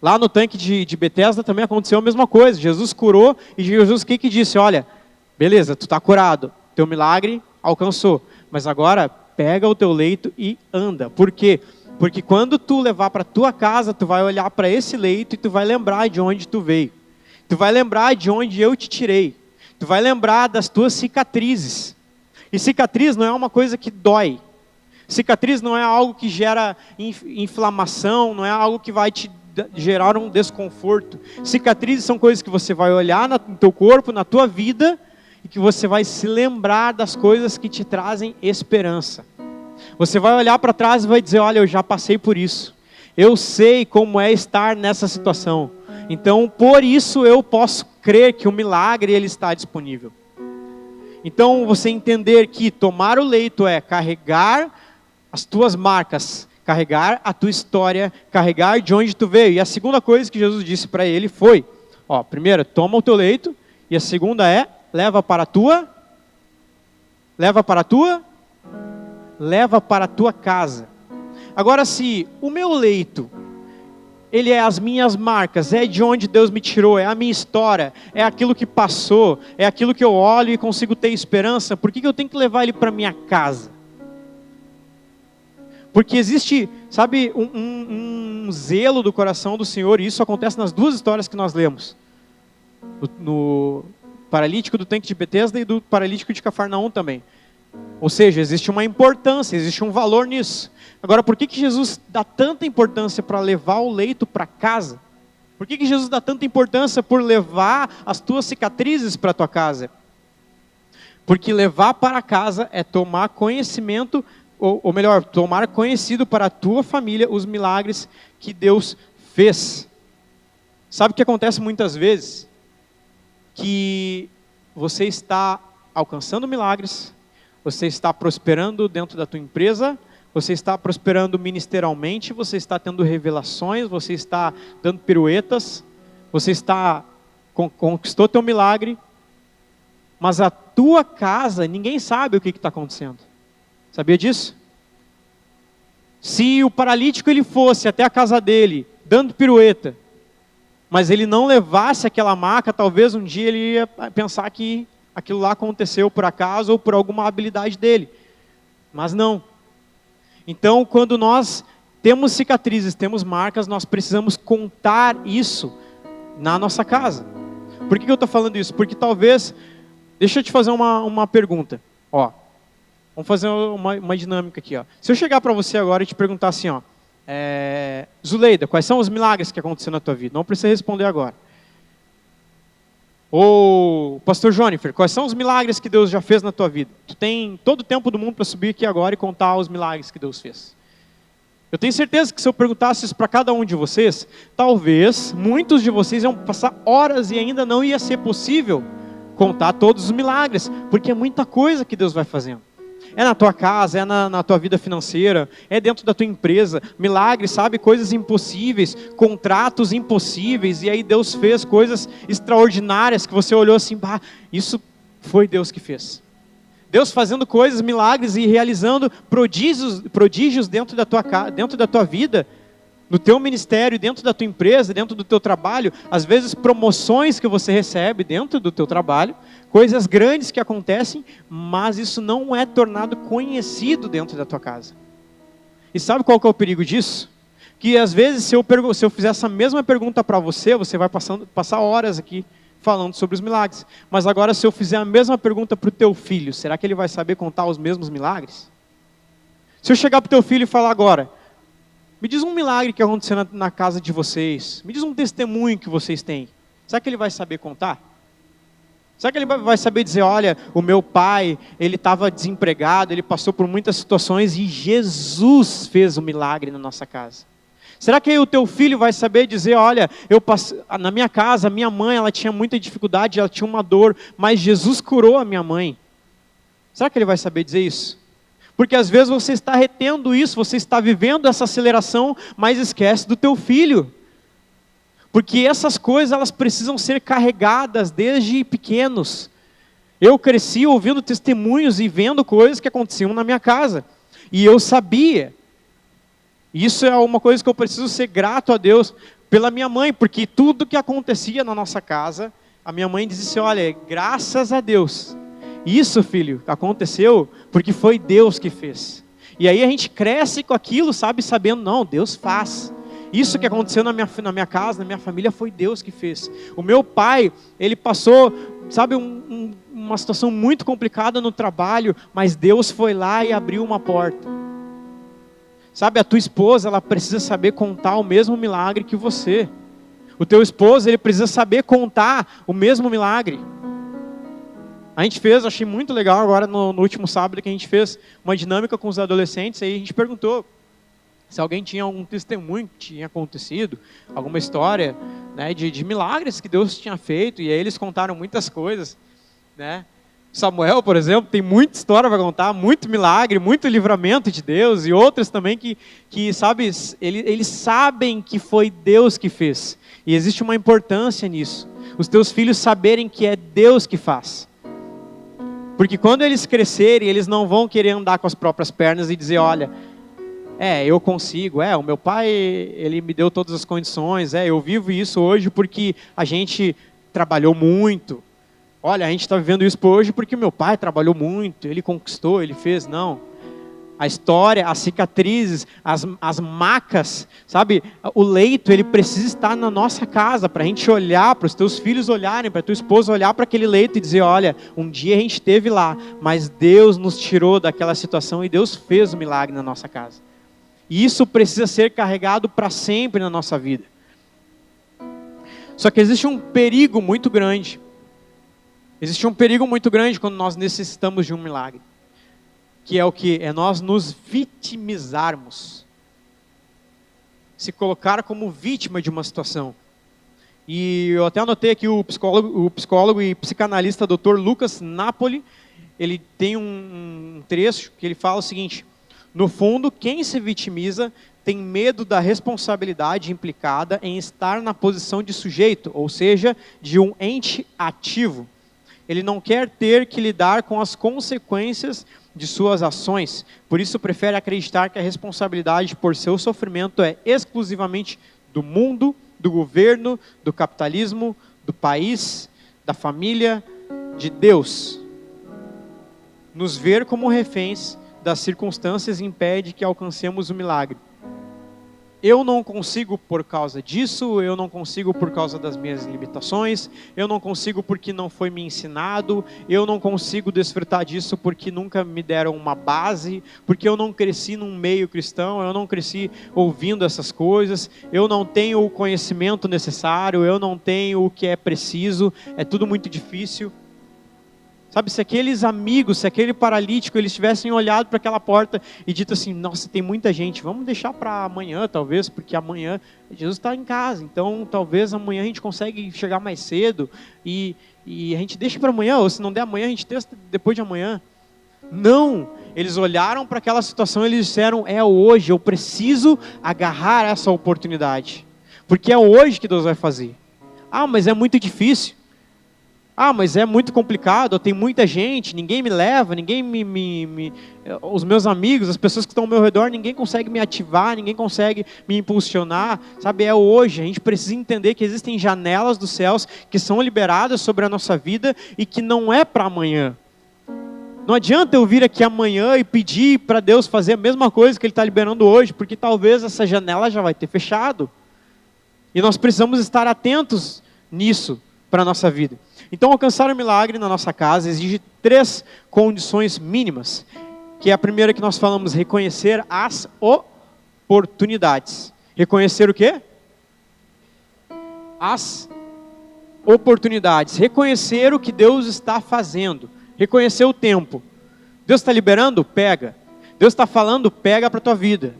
Lá no tanque de Betesda também aconteceu a mesma coisa. Jesus curou e Jesus o que disse? Olha, beleza, tu está curado, teu milagre alcançou, mas agora pega o teu leito e anda. Por quê? Porque quando tu levar para tua casa, tu vai olhar para esse leito e tu vai lembrar de onde tu veio. Tu vai lembrar de onde eu te tirei. Tu vai lembrar das tuas cicatrizes. E cicatriz não é uma coisa que dói. Cicatriz não é algo que gera inflamação, não é algo que vai te gerar um desconforto. Cicatrizes são coisas que você vai olhar no teu corpo, na tua vida, e que você vai se lembrar das coisas que te trazem esperança. Você vai olhar para trás e vai dizer, olha, eu já passei por isso. Eu sei como é estar nessa situação. Então, por isso eu posso crer que o milagre ele está disponível. Então, você entender que tomar o leito é carregar as tuas marcas, carregar a tua história, carregar de onde tu veio. E a segunda coisa que Jesus disse para ele foi, primeiro, toma o teu leito, e a segunda é, leva para a tua casa. Agora, se o meu leito, ele é as minhas marcas, é de onde Deus me tirou, é a minha história, é aquilo que passou, é aquilo que eu olho e consigo ter esperança, por que eu tenho que levar ele para minha casa? Porque existe, sabe, um zelo do coração do Senhor, e isso acontece nas duas histórias que nós lemos. No paralítico do tanque de Betesda e do paralítico de Cafarnaum também. Ou seja, existe uma importância, existe um valor nisso. Agora, por que Jesus dá tanta importância para levar o leito para casa? Por que Jesus dá tanta importância por levar as tuas cicatrizes para a tua casa? Porque levar para casa é tomar conhecimento, ou melhor, tomar conhecido para a tua família os milagres que Deus fez. Sabe o que acontece muitas vezes? Que você está alcançando milagres, você está prosperando dentro da tua empresa, você está prosperando ministerialmente, você está tendo revelações, você está dando piruetas, você conquistou teu milagre, mas a tua casa, ninguém sabe o que está acontecendo. Sabia disso? Se o paralítico ele fosse até a casa dele, dando pirueta, mas ele não levasse aquela maca, talvez um dia ele ia pensar que aquilo lá aconteceu por acaso ou por alguma habilidade dele. Mas não. Então, quando nós temos cicatrizes, temos marcas, nós precisamos contar isso na nossa casa. Por que eu estou falando isso? Porque talvez, deixa eu te fazer uma pergunta. Ó, vamos fazer uma dinâmica aqui. Ó. Se eu chegar para você agora e te perguntar assim, ó, Zuleida, quais são os milagres que aconteceram na tua vida? Não precisa responder agora. Ou, pastor Jônifer, quais são os milagres que Deus já fez na tua vida? Tu tem todo o tempo do mundo para subir aqui agora e contar os milagres que Deus fez. Eu tenho certeza que se eu perguntasse isso para cada um de vocês, talvez muitos de vocês iam passar horas e ainda não ia ser possível contar todos os milagres, porque é muita coisa que Deus vai fazendo. É na tua casa, é na tua vida financeira, é dentro da tua empresa, milagres, sabe, coisas impossíveis, contratos impossíveis, e aí Deus fez coisas extraordinárias que você olhou assim, bah, isso foi Deus que fez. Deus fazendo coisas, milagres e realizando prodígios dentro da tua vida, no teu ministério, dentro da tua empresa, dentro do teu trabalho, às vezes promoções que você recebe dentro do teu trabalho, coisas grandes que acontecem, mas isso não é tornado conhecido dentro da tua casa. E sabe qual que é o perigo disso? Que às vezes se eu fizer essa mesma pergunta para você, você vai passar horas aqui falando sobre os milagres. Mas agora se eu fizer a mesma pergunta para o teu filho, será que ele vai saber contar os mesmos milagres? Se eu chegar para o teu filho e falar agora, me diz um milagre que aconteceu na casa de vocês, me diz um testemunho que vocês têm, será que ele vai saber contar? Será que ele vai saber dizer, olha, o meu pai, ele estava desempregado, ele passou por muitas situações e Jesus fez um milagre na nossa casa? Será que o teu filho vai saber dizer, olha, na minha casa, a minha mãe, ela tinha muita dificuldade, ela tinha uma dor, mas Jesus curou a minha mãe? Será que ele vai saber dizer isso? Porque às vezes você está retendo isso, você está vivendo essa aceleração, mas esquece do teu filho. Porque essas coisas, elas precisam ser carregadas desde pequenos. Eu cresci ouvindo testemunhos e vendo coisas que aconteciam na minha casa. E eu sabia. Isso é uma coisa que eu preciso ser grato a Deus pela minha mãe, porque tudo que acontecia na nossa casa, a minha mãe dizia assim, olha, graças a Deus. Isso, filho, aconteceu porque foi Deus que fez. E aí a gente cresce com aquilo, sabe, sabendo, não, Deus faz. Isso que aconteceu na minha casa, na minha família, foi Deus que fez. O meu pai, ele passou, sabe, uma situação muito complicada no trabalho, mas Deus foi lá e abriu uma porta. Sabe, a tua esposa, ela precisa saber contar o mesmo milagre que você. O teu esposo, ele precisa saber contar o mesmo milagre. A gente achei muito legal agora no último sábado que a gente fez uma dinâmica com os adolescentes, aí a gente perguntou se alguém tinha algum testemunho que tinha acontecido, alguma história, né, de milagres que Deus tinha feito, e aí eles contaram muitas coisas, né? Samuel, por exemplo, tem muita história para contar, muito milagre, muito livramento de Deus, e outras também que sabe, eles sabem que foi Deus que fez, e existe uma importância nisso, os teus filhos saberem que é Deus que faz. Porque quando eles crescerem, eles não vão querer andar com as próprias pernas e dizer, olha, eu consigo, o meu pai, ele me deu todas as condições, eu vivo isso hoje porque a gente trabalhou muito. Olha, a gente está vivendo isso hoje porque meu pai trabalhou muito, ele conquistou, ele fez, não. A história, as cicatrizes, as macas, sabe? O leito, ele precisa estar na nossa casa, para a gente olhar, para os teus filhos olharem, para a tua esposa olhar para aquele leito e dizer, olha, um dia a gente esteve lá, mas Deus nos tirou daquela situação e Deus fez um milagre na nossa casa. E isso precisa ser carregado para sempre na nossa vida. Só que existe um perigo muito grande. Existe um perigo muito grande quando nós necessitamos de um milagre. Que é o que? É nós nos vitimizarmos. Se colocar como vítima de uma situação. E eu até anotei aqui o psicólogo e psicanalista Dr. Lucas Napoli, ele tem um trecho que ele fala o seguinte: no fundo, quem se vitimiza tem medo da responsabilidade implicada em estar na posição de sujeito, ou seja, de um ente ativo. Ele não quer ter que lidar com as consequências de suas ações, por isso prefere acreditar que a responsabilidade por seu sofrimento é exclusivamente do mundo, do governo, do capitalismo, do país, da família, de Deus. Nos ver como reféns das circunstâncias impede que alcancemos o milagre. eu não consigo por causa disso, eu não consigo por causa das minhas limitações, eu não consigo porque não foi me ensinado, eu não consigo desfrutar disso porque nunca me deram uma base, porque eu não cresci num meio cristão, eu não cresci ouvindo essas coisas, eu não tenho o conhecimento necessário, eu não tenho o que é preciso, é tudo muito difícil. Sabe, se aqueles amigos, se aquele paralítico, eles tivessem olhado para aquela porta e dito assim, nossa, tem muita gente, vamos deixar para amanhã talvez, porque amanhã Jesus está em casa, então talvez amanhã a gente consegue chegar mais cedo e a gente deixa para amanhã, ou se não der amanhã a gente testa depois de amanhã. Não, eles olharam para aquela situação e eles disseram, é hoje, eu preciso agarrar essa oportunidade, porque é hoje que Deus vai fazer. Ah, mas é muito difícil. Ah, mas é muito complicado, tem muita gente, ninguém me leva, ninguém os meus amigos, as pessoas que estão ao meu redor, ninguém consegue me ativar, ninguém consegue me impulsionar, sabe, é hoje, a gente precisa entender que existem janelas dos céus que são liberadas sobre a nossa vida e que não é para amanhã. Não adianta eu vir aqui amanhã e pedir para Deus fazer a mesma coisa que Ele está liberando hoje, porque talvez essa janela já vai ter fechado. E nós precisamos estar atentos nisso para a nossa vida. Então, alcançar o milagre na nossa casa exige 3 condições mínimas. Que é a primeira que nós falamos, reconhecer as oportunidades. Reconhecer o quê? As oportunidades. Reconhecer o que Deus está fazendo. Reconhecer o tempo. Deus está liberando? Pega. Deus está falando? Pega para a tua vida.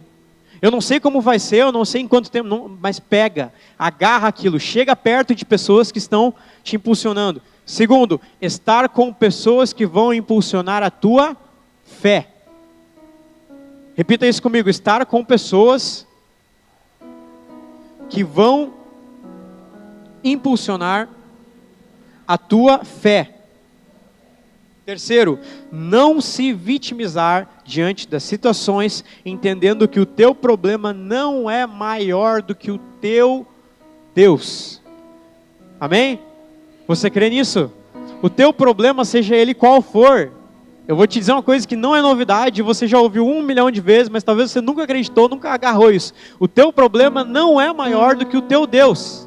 Eu não sei como vai ser, eu não sei em quanto tempo, mas pega, agarra aquilo, chega perto de pessoas que estão te impulsionando. Segundo, estar com pessoas que vão impulsionar a tua fé. Repita isso comigo, estar com pessoas que vão impulsionar a tua fé. Terceiro, não se vitimizar diante das situações, entendendo que o teu problema não é maior do que o teu Deus. Amém? Você crê nisso? O teu problema, seja ele qual for, eu vou te dizer uma coisa que não é novidade, você já ouviu 1 milhão de vezes, mas talvez você nunca acreditou, nunca agarrou isso. O teu problema não é maior do que o teu Deus.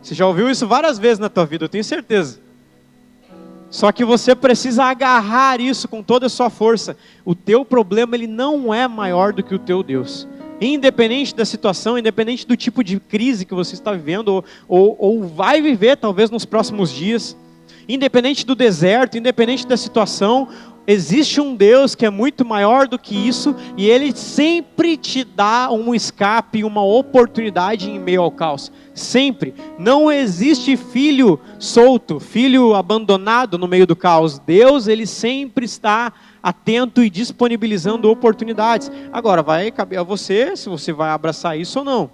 Você já ouviu isso várias vezes na tua vida, eu tenho certeza. Só que você precisa agarrar isso com toda a sua força. O teu problema, ele não é maior do que o teu Deus. Independente da situação, independente do tipo de crise que você está vivendo, ou vai viver talvez nos próximos dias, independente do deserto, independente da situação, existe um Deus que é muito maior do que isso, e Ele sempre te dá um escape, uma oportunidade em meio ao caos. Sempre. Não existe filho solto, filho abandonado no meio do caos. Deus, Ele sempre está atento e disponibilizando oportunidades. Agora, vai caber a você, se você vai abraçar isso ou não.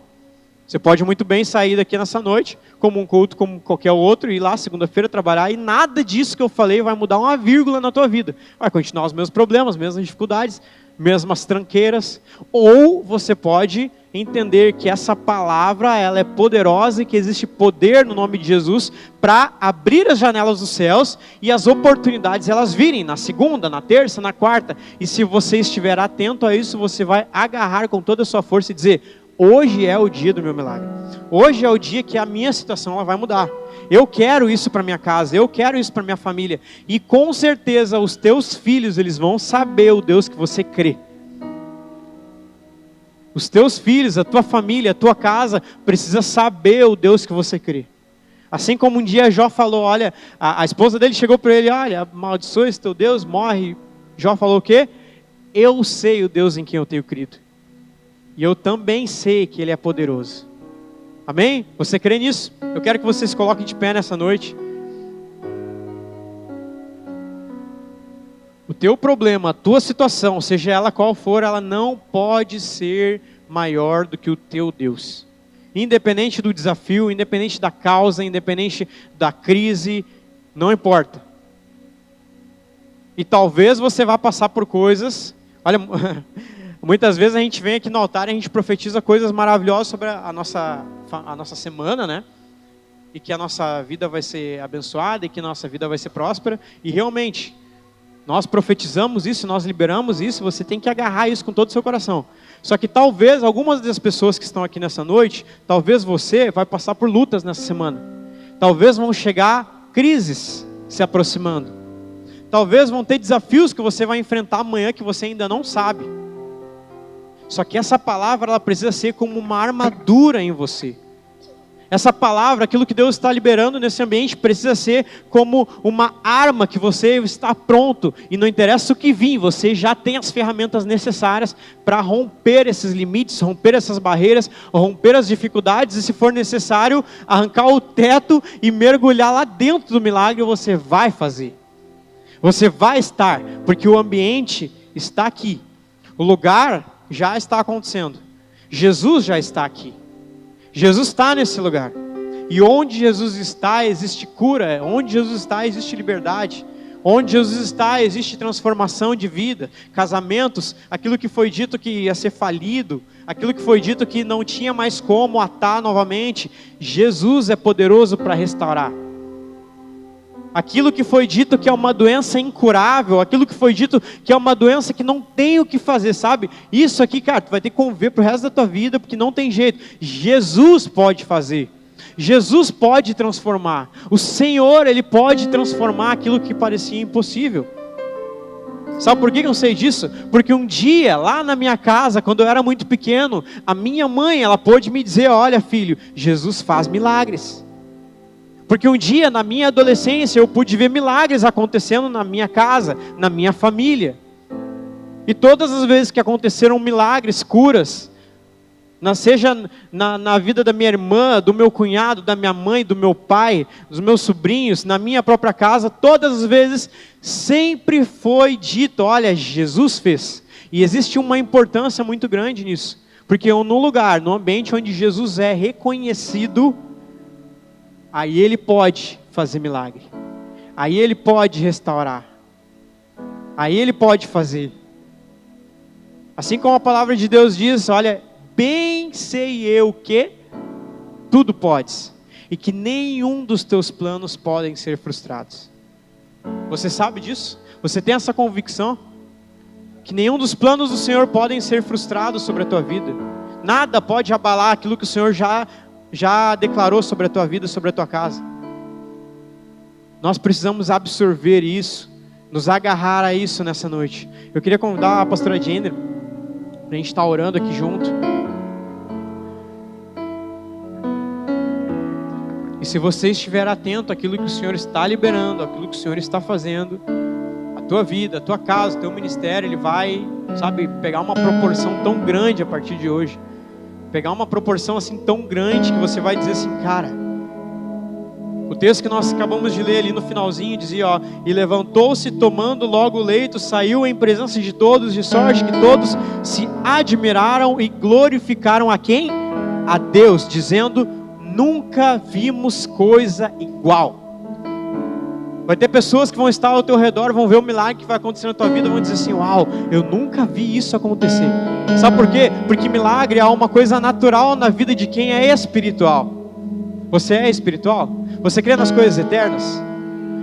Você pode muito bem sair daqui nessa noite, como um culto, como qualquer outro, e ir lá segunda-feira trabalhar, e nada disso que eu falei vai mudar uma vírgula na tua vida. Vai continuar os mesmos problemas, mesmas dificuldades, mesmas tranqueiras. Ou você pode entender que essa palavra, ela é poderosa e que existe poder no nome de Jesus para abrir as janelas dos céus e as oportunidades elas virem na segunda, na terça, na quarta. E se você estiver atento a isso, você vai agarrar com toda a sua força e dizer: hoje é o dia do meu milagre. Hoje é o dia que a minha situação ela vai mudar. Eu quero isso para minha casa, eu quero isso para minha família. E com certeza os teus filhos, eles vão saber o Deus que você crê. Os teus filhos, a tua família, a tua casa, precisa saber o Deus que você crê. Assim como um dia Jó falou, olha, a esposa dele chegou para ele, olha, amaldiçoa esse teu Deus, morre. Jó falou o quê? Eu sei o Deus em quem eu tenho crido. E eu também sei que Ele é poderoso. Amém? Você crê nisso? Eu quero que você se coloque de pé nessa noite. O teu problema, a tua situação, seja ela qual for, ela não pode ser maior do que o teu Deus. Independente do desafio, independente da causa, independente da crise, não importa. E talvez você vá passar por coisas, olha, muitas vezes a gente vem aqui no altar e a gente profetiza coisas maravilhosas sobre a nossa semana, né? E que a nossa vida vai ser abençoada e que a nossa vida vai ser próspera. E realmente, Nós profetizamos isso, nós liberamos isso, você tem que agarrar isso com todo o seu coração. Só que talvez algumas das pessoas que estão aqui nessa noite, talvez você vai passar por lutas nessa semana. Talvez vão chegar crises se aproximando. Talvez vão ter desafios que você vai enfrentar amanhã que você ainda não sabe. Só que essa palavra, ela precisa ser como uma armadura em você. Essa palavra, aquilo que Deus está liberando nesse ambiente, precisa ser como uma arma que você está pronto. E não interessa o que vir, você já tem as ferramentas necessárias para romper esses limites, romper essas barreiras, romper as dificuldades. E se for necessário, arrancar o teto e mergulhar lá dentro do milagre, você vai fazer. Você vai estar, porque o ambiente está aqui. O lugar já está acontecendo. Jesus já está aqui. Jesus está nesse lugar. E onde Jesus está, existe cura. Onde Jesus está, existe liberdade. Onde Jesus está, existe transformação de vida. Casamentos, aquilo que foi dito que ia ser falido, aquilo que foi dito que não tinha mais como atar novamente, Jesus é poderoso para restaurar. Aquilo que foi dito que é uma doença incurável, aquilo que foi dito que é uma doença que não tem o que fazer, sabe? Isso aqui, cara, tu vai ter que conviver pro resto da tua vida, porque não tem jeito. Jesus pode fazer. Jesus pode transformar. O Senhor, Ele pode transformar aquilo que parecia impossível. Sabe por que eu sei disso? Porque um dia, lá na minha casa, quando eu era muito pequeno, a minha mãe, ela pôde me dizer, olha filho, Jesus faz milagres. Porque um dia, na minha adolescência, eu pude ver milagres acontecendo na minha casa, na minha família. E todas as vezes que aconteceram milagres, curas, seja na vida da minha irmã, do meu cunhado, da minha mãe, do meu pai, dos meus sobrinhos, na minha própria casa, todas as vezes sempre foi dito, olha, Jesus fez. E existe uma importância muito grande nisso. Porque no lugar, no ambiente onde Jesus é reconhecido, aí Ele pode fazer milagre. Aí Ele pode restaurar. Aí Ele pode fazer. Assim como a palavra de Deus diz, olha, bem sei eu que tudo podes. E que nenhum dos teus planos podem ser frustrados. Você sabe disso? Você tem essa convicção? Que nenhum dos planos do Senhor podem ser frustrados sobre a tua vida. Nada pode abalar aquilo que o Senhor já declarou sobre a tua vida, sobre a tua casa. Nós precisamos absorver isso, nos agarrar a isso nessa noite. Eu queria convidar a pastora Jenner, para a gente estar orando aqui junto. E se você estiver atento àquilo que o Senhor está liberando, àquilo que o Senhor está fazendo, a tua vida, a tua casa, o teu ministério, ele vai, sabe, pegar uma proporção tão grande a partir de hoje. Pegar uma proporção assim tão grande que você vai dizer assim, cara, o texto que nós acabamos de ler ali no finalzinho dizia, ó, e levantou-se tomando logo o leito, saiu em presença de todos, de sorte que todos se admiraram e glorificaram a quem? A Deus, dizendo, nunca vimos coisa igual. Vai ter pessoas que vão estar ao teu redor, vão ver o milagre que vai acontecer na tua vida, vão dizer assim, uau, eu nunca vi isso acontecer. Sabe por quê? Porque milagre é uma coisa natural na vida de quem é espiritual. Você é espiritual? Você crê nas coisas eternas?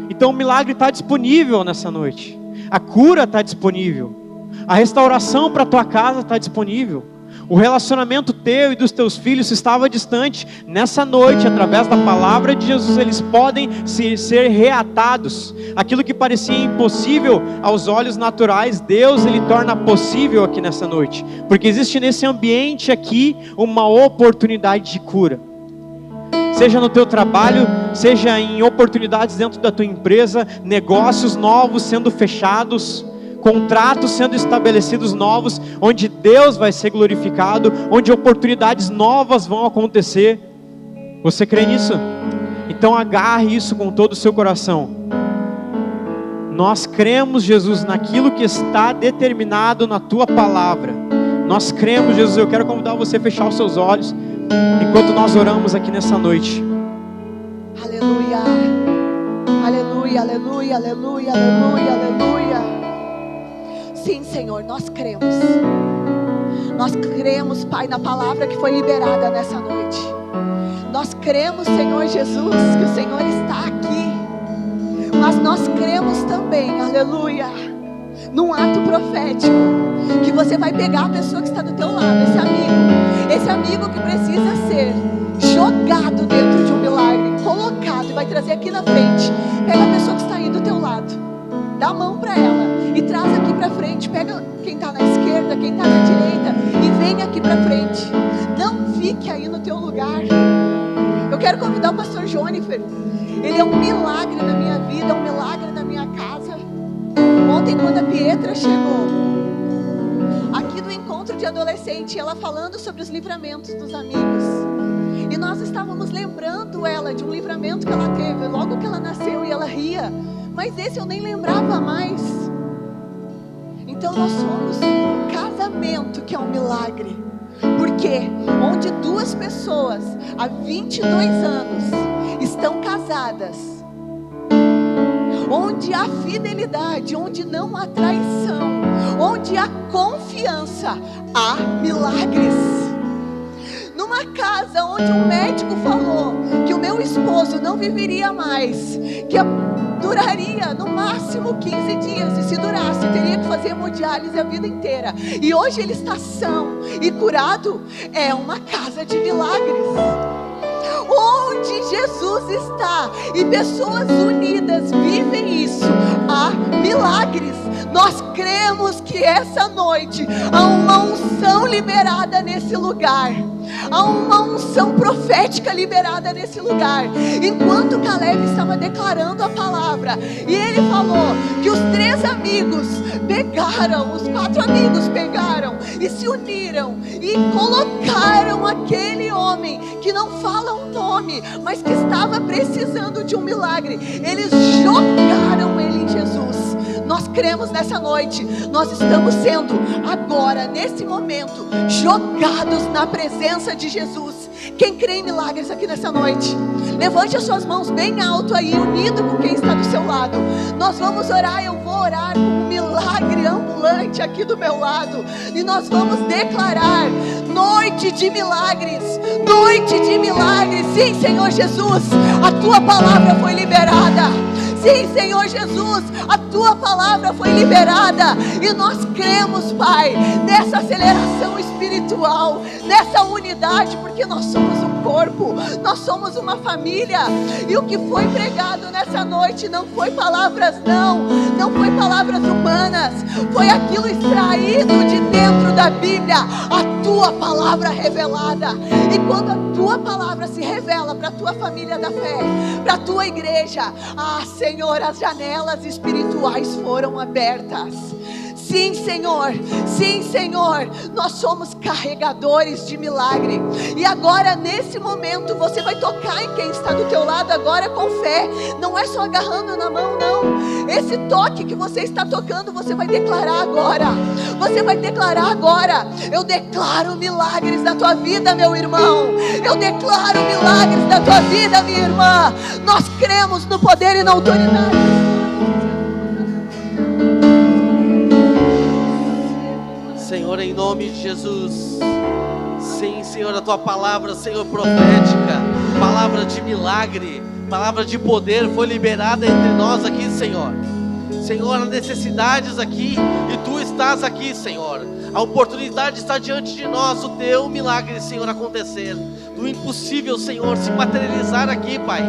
Então o milagre está disponível nessa noite. A cura está disponível. A restauração para a tua casa está disponível. O relacionamento teu e dos teus filhos estava distante. Nessa noite, através da palavra de Jesus, eles podem ser reatados. Aquilo que parecia impossível aos olhos naturais, Deus, Ele torna possível aqui nessa noite. Porque existe nesse ambiente aqui uma oportunidade de cura. Seja no teu trabalho, seja em oportunidades dentro da tua empresa, negócios novos sendo fechados, contratos sendo estabelecidos novos, onde Deus vai ser glorificado, onde oportunidades novas vão acontecer. Você crê nisso? Então agarre isso com todo o seu coração. Nós cremos, Jesus, naquilo que está determinado na tua palavra. Nós cremos, Jesus. Eu quero convidar você a fechar os seus olhos enquanto nós oramos aqui nessa noite. Aleluia, aleluia, aleluia, aleluia, aleluia, aleluia. Sim, Senhor, nós cremos. Nós cremos, Pai, na palavra que foi liberada nessa noite. Nós cremos, Senhor Jesus, que o Senhor está aqui. Mas nós cremos também, aleluia, num ato profético, que você vai pegar a pessoa que está do teu lado, esse amigo que precisa ser jogado dentro de um milagre, colocado, e vai trazer aqui na frente. Pega a pessoa que está aí do teu lado, dá a mão para ela e traz aqui para frente. Pega quem está na esquerda, quem está na direita, e vem aqui para frente. Não fique aí no teu lugar. Eu quero convidar o pastor Jônifer. Ele é um milagre na minha vida, é um milagre na minha casa. Ontem, quando a Pietra chegou aqui do encontro de adolescente, ela falando sobre os livramentos dos amigos, e nós estávamos lembrando ela de um livramento que ela teve logo que ela nasceu, e ela ria, mas esse eu nem lembrava mais. Então nós somos um casamento que é um milagre, porque onde duas pessoas há 22 anos estão casadas, onde há fidelidade, onde não há traição, onde há confiança, há milagres. Numa casa onde um médico falou que o meu esposo não viveria mais, que duraria no máximo 15 dias, e se durasse teria que fazer hemodiálise a vida inteira, e hoje ele está são e curado, é uma casa de milagres. Onde Jesus está e pessoas unidas vivem isso, há milagres. Nós cremos que essa noite há uma unção liberada nesse lugar, há uma unção profética liberada nesse lugar. Enquanto Caleb estava declarando a palavra, e ele falou que os 3 amigos pegaram, os 4 amigos pegaram e se uniram e colocaram aquele homem que não fala um nome, mas que estava precisando de um milagre, eles jogaram ele em Jesus. Nós cremos nessa noite, nós estamos sendo agora, nesse momento, jogados na presença de Jesus. Quem crê em milagres aqui nessa noite, levante as suas mãos bem alto aí, unido com quem está do seu lado. Nós vamos orar, eu vou orar com um milagre ambulante aqui do meu lado, e nós vamos declarar noite de milagres, noite de milagres. Sim, Senhor Jesus, a tua palavra foi liberada. Sim, Senhor Jesus, a tua palavra foi liberada, e nós cremos, Pai, nessa aceleração espiritual, nessa unidade, porque nós somos um corpo, nós somos uma família, e o que foi pregado nessa noite não foi palavras não foi palavras humanas, foi aquilo extraído de dentro da Bíblia, a tua palavra revelada. E quando a tua palavra se revela para a tua família da fé, para a tua igreja, Senhor, as janelas espirituais foram abertas. Sim, Senhor, nós somos carregadores de milagre. E agora, nesse momento, você vai tocar em quem está do teu lado agora com fé. Não é só agarrando na mão, não. Esse toque que você está tocando, você vai declarar agora. Você vai declarar agora. Eu declaro milagres na tua vida, meu irmão. Eu declaro milagres na tua vida, minha irmã. Nós cremos no poder e na autoridade. Senhor, em nome de Jesus. Sim, Senhor, a tua palavra, Senhor, profética, palavra de milagre, palavra de poder foi liberada entre nós aqui, Senhor. Senhor, há necessidades aqui e tu estás aqui, Senhor. A oportunidade está diante de nós, o teu milagre, Senhor, acontecer. Do impossível, Senhor, se materializar aqui, Pai.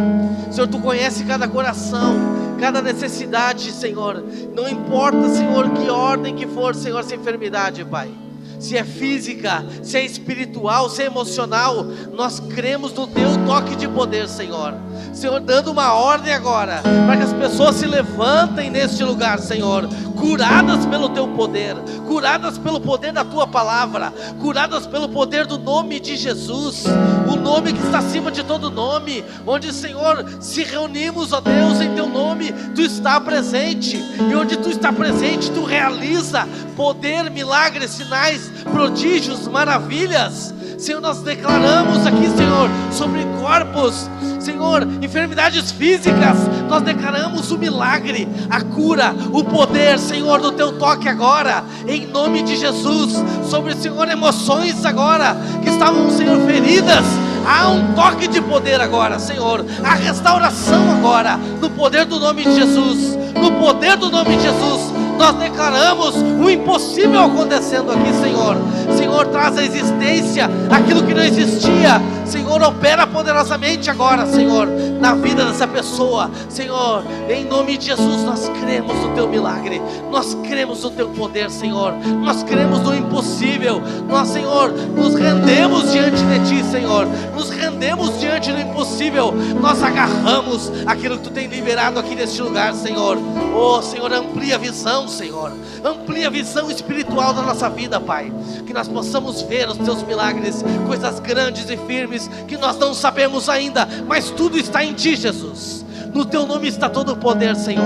Senhor, tu conhece cada coração, cada necessidade, Senhor. Não importa, Senhor, que ordem que for, Senhor, essa enfermidade, Pai. Se é física, se é espiritual, se é emocional, nós cremos no teu toque de poder, Senhor. Senhor, dando uma ordem agora, para que as pessoas se levantem neste lugar, Senhor, curadas pelo teu poder, curadas pelo poder da tua palavra, curadas pelo poder do nome de Jesus, o nome que está acima de todo nome, onde, Senhor, se reunimos, ó Deus, em teu nome, tu está presente, e onde tu está presente, tu realiza poder, milagres, sinais, prodígios, maravilhas. Senhor, nós declaramos aqui, Senhor, sobre corpos, Senhor, enfermidades físicas, nós declaramos o milagre, a cura, o poder, Senhor, do teu toque agora, em nome de Jesus, sobre, Senhor, emoções agora, que estavam, Senhor, feridas, há um toque de poder agora, Senhor, a restauração agora, no poder do nome de Jesus, no poder do nome de Jesus. nós declaramos o impossível acontecendo aqui, Senhor. Senhor, traz à existência aquilo que não existia. Senhor, opera poderosamente agora, Senhor, na vida dessa pessoa. Senhor, em nome de Jesus, nós cremos no Teu milagre, nós cremos no Teu poder, Senhor, nós cremos no impossível. Nós, Senhor, nos rendemos diante de Ti, Senhor, nos rendemos diante do impossível. Nós agarramos aquilo que Tu tem liberado aqui neste lugar, Senhor. Oh, Senhor, amplia a visão, Senhor, amplia a visão espiritual da nossa vida, Pai, que nós possamos ver os Teus milagres, coisas grandes e firmes que nós não sabemos ainda, mas tudo está em Ti, Jesus. No Teu nome está todo o poder, Senhor,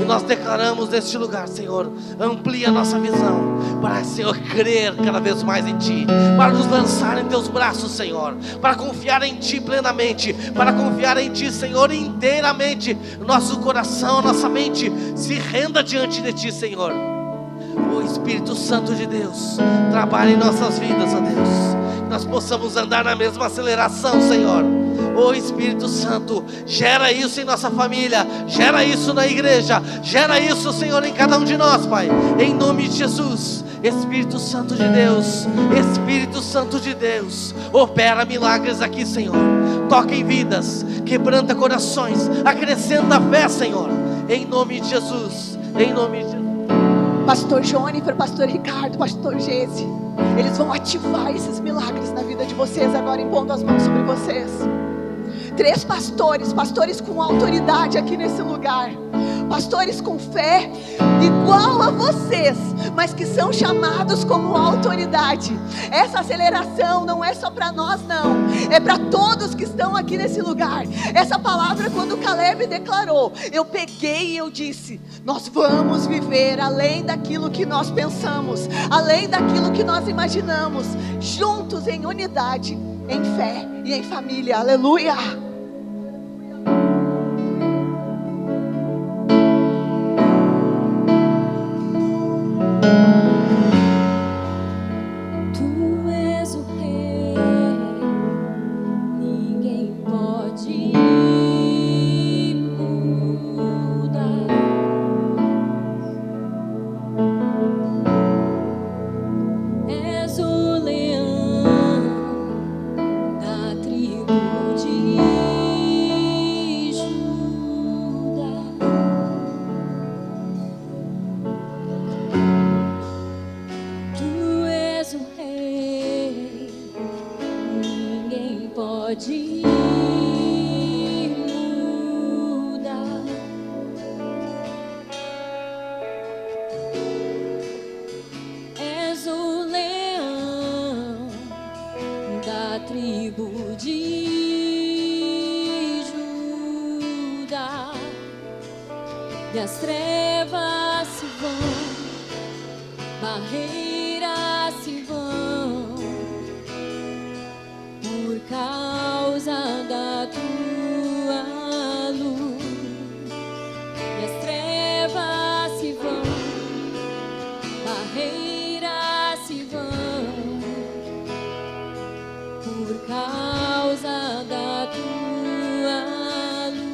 e nós declaramos neste lugar, Senhor, amplia a nossa visão, para, Senhor, crer cada vez mais em Ti, para nos lançar em Teus braços, Senhor, para confiar em Ti plenamente, para confiar em Ti, Senhor, inteiramente. Nosso coração, nossa mente se renda diante de Ti, Senhor. O Espírito Santo de Deus trabalha em nossas vidas, ó Deus, que nós possamos andar na mesma aceleração, Senhor. Ô Espírito Santo, gera isso em nossa família, gera isso na igreja, gera isso, Senhor, em cada um de nós, Pai, em nome de Jesus. Espírito Santo de Deus, Espírito Santo de Deus, opera milagres aqui, Senhor. Toca em vidas, quebranta corações, acrescenta fé, Senhor, em nome de Jesus, em nome de Jesus. Pastor Jônifer, Pastor Ricardo, Pastor Gese, eles vão ativar esses milagres na vida de vocês agora, impondo as mãos sobre vocês. 3 pastores com autoridade aqui nesse lugar, pastores com fé igual a vocês, mas que são chamados como autoridade. Essa aceleração não é só para nós, não, é para todos que estão aqui nesse lugar. Essa palavra, quando Caleb declarou, eu peguei e eu disse: nós vamos viver além daquilo que nós pensamos, além daquilo que nós imaginamos, juntos em unidade, em fé e em família. Aleluia. E as trevas se vão, barreiras se vão, por causa da tua luz. E as trevas se vão, barreiras se vão, por causa da tua luz.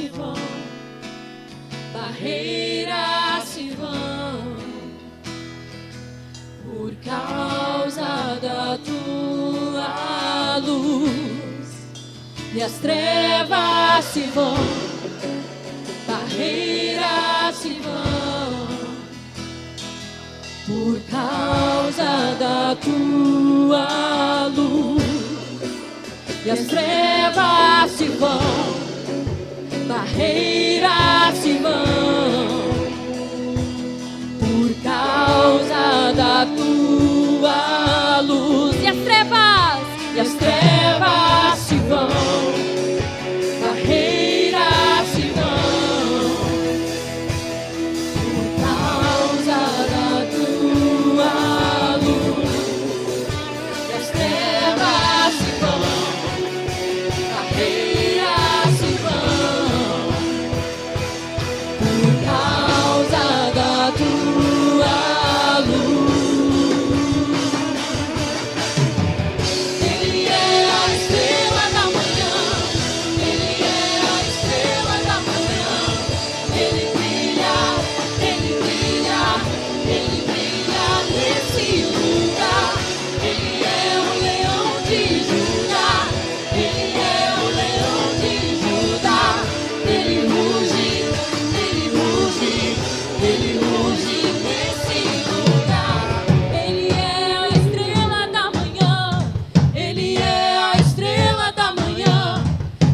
se vão, barreiras se vão, por causa da tua luz, e as trevas se vão, barreiras se vão, por causa da tua luz, e as trevas se vão, barreiras se vão, por causa da tua luz, e as trevas se vão, barreiras se vão, por causa da tua luz, e as trevas se vão, barreiras se vão, por causa da tua luz. Ele é a estrela da manhã, ele é a estrela da manhã, ele brilha, ele brilha, ele brilha nesse lugar. Ele é o leão de Judá, ele é o leão de Judá, ele ruge, ele ruge, ele ruge nesse lugar. Ele é a estrela da manhã, ele é a estrela da manhã,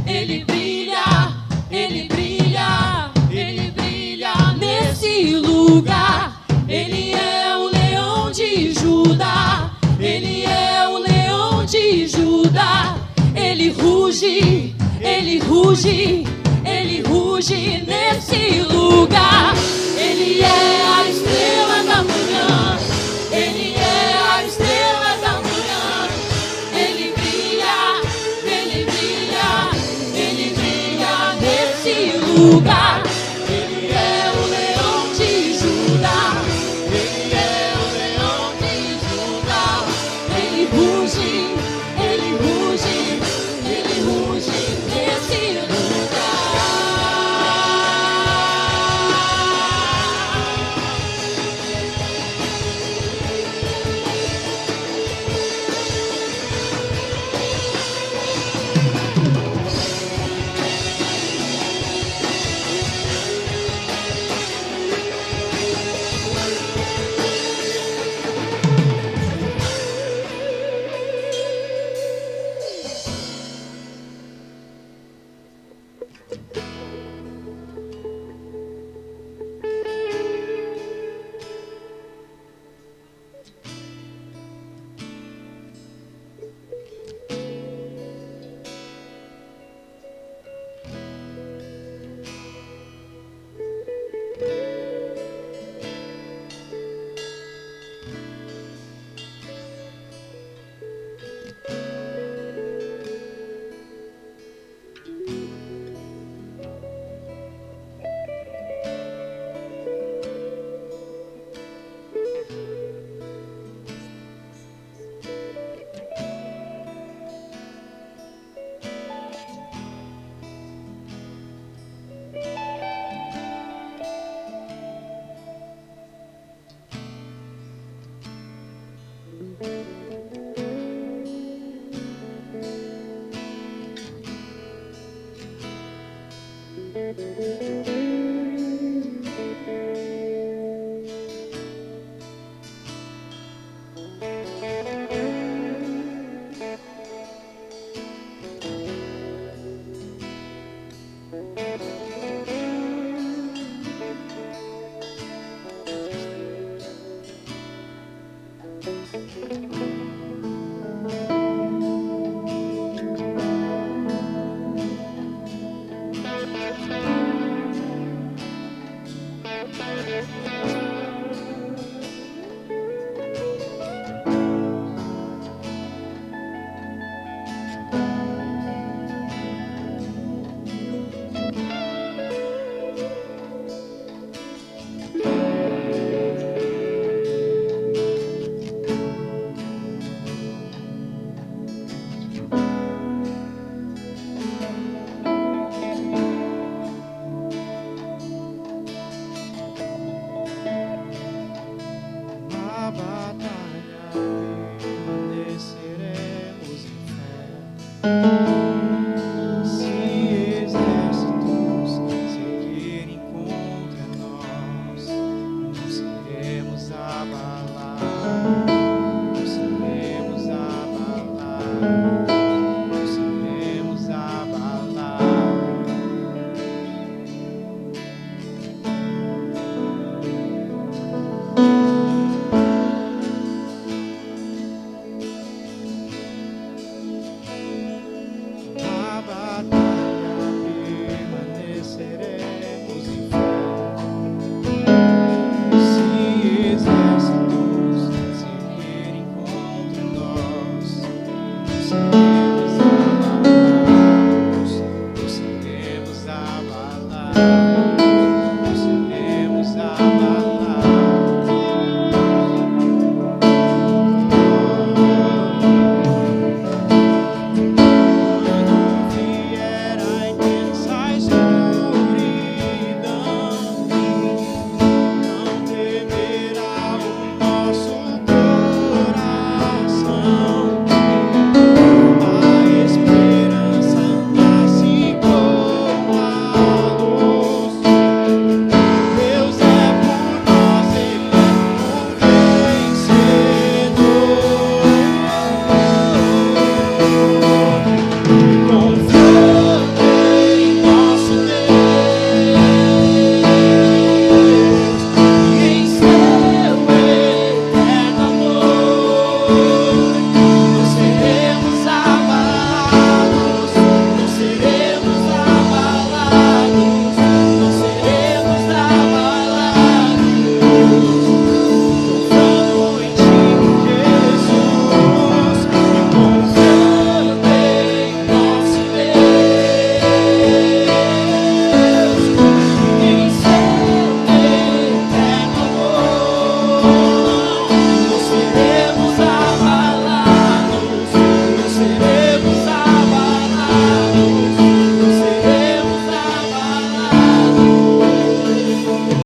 ele brilha, ele brilha, ele brilha nesse lugar. Ele é o leão de Judá, ele é o leão de Judá, ele ruge, ele ruge, ele ruge nesse lugar. Ele é a estrela da manhã, ele é a estrela da manhã, ele brilha, ele brilha, ele brilha nesse lugar. Ele é o leão de Judá, ele é o leão de Judá, ele ruge, ele ruge, ele ruge nesse lugar. batalha permaneceremos em fé.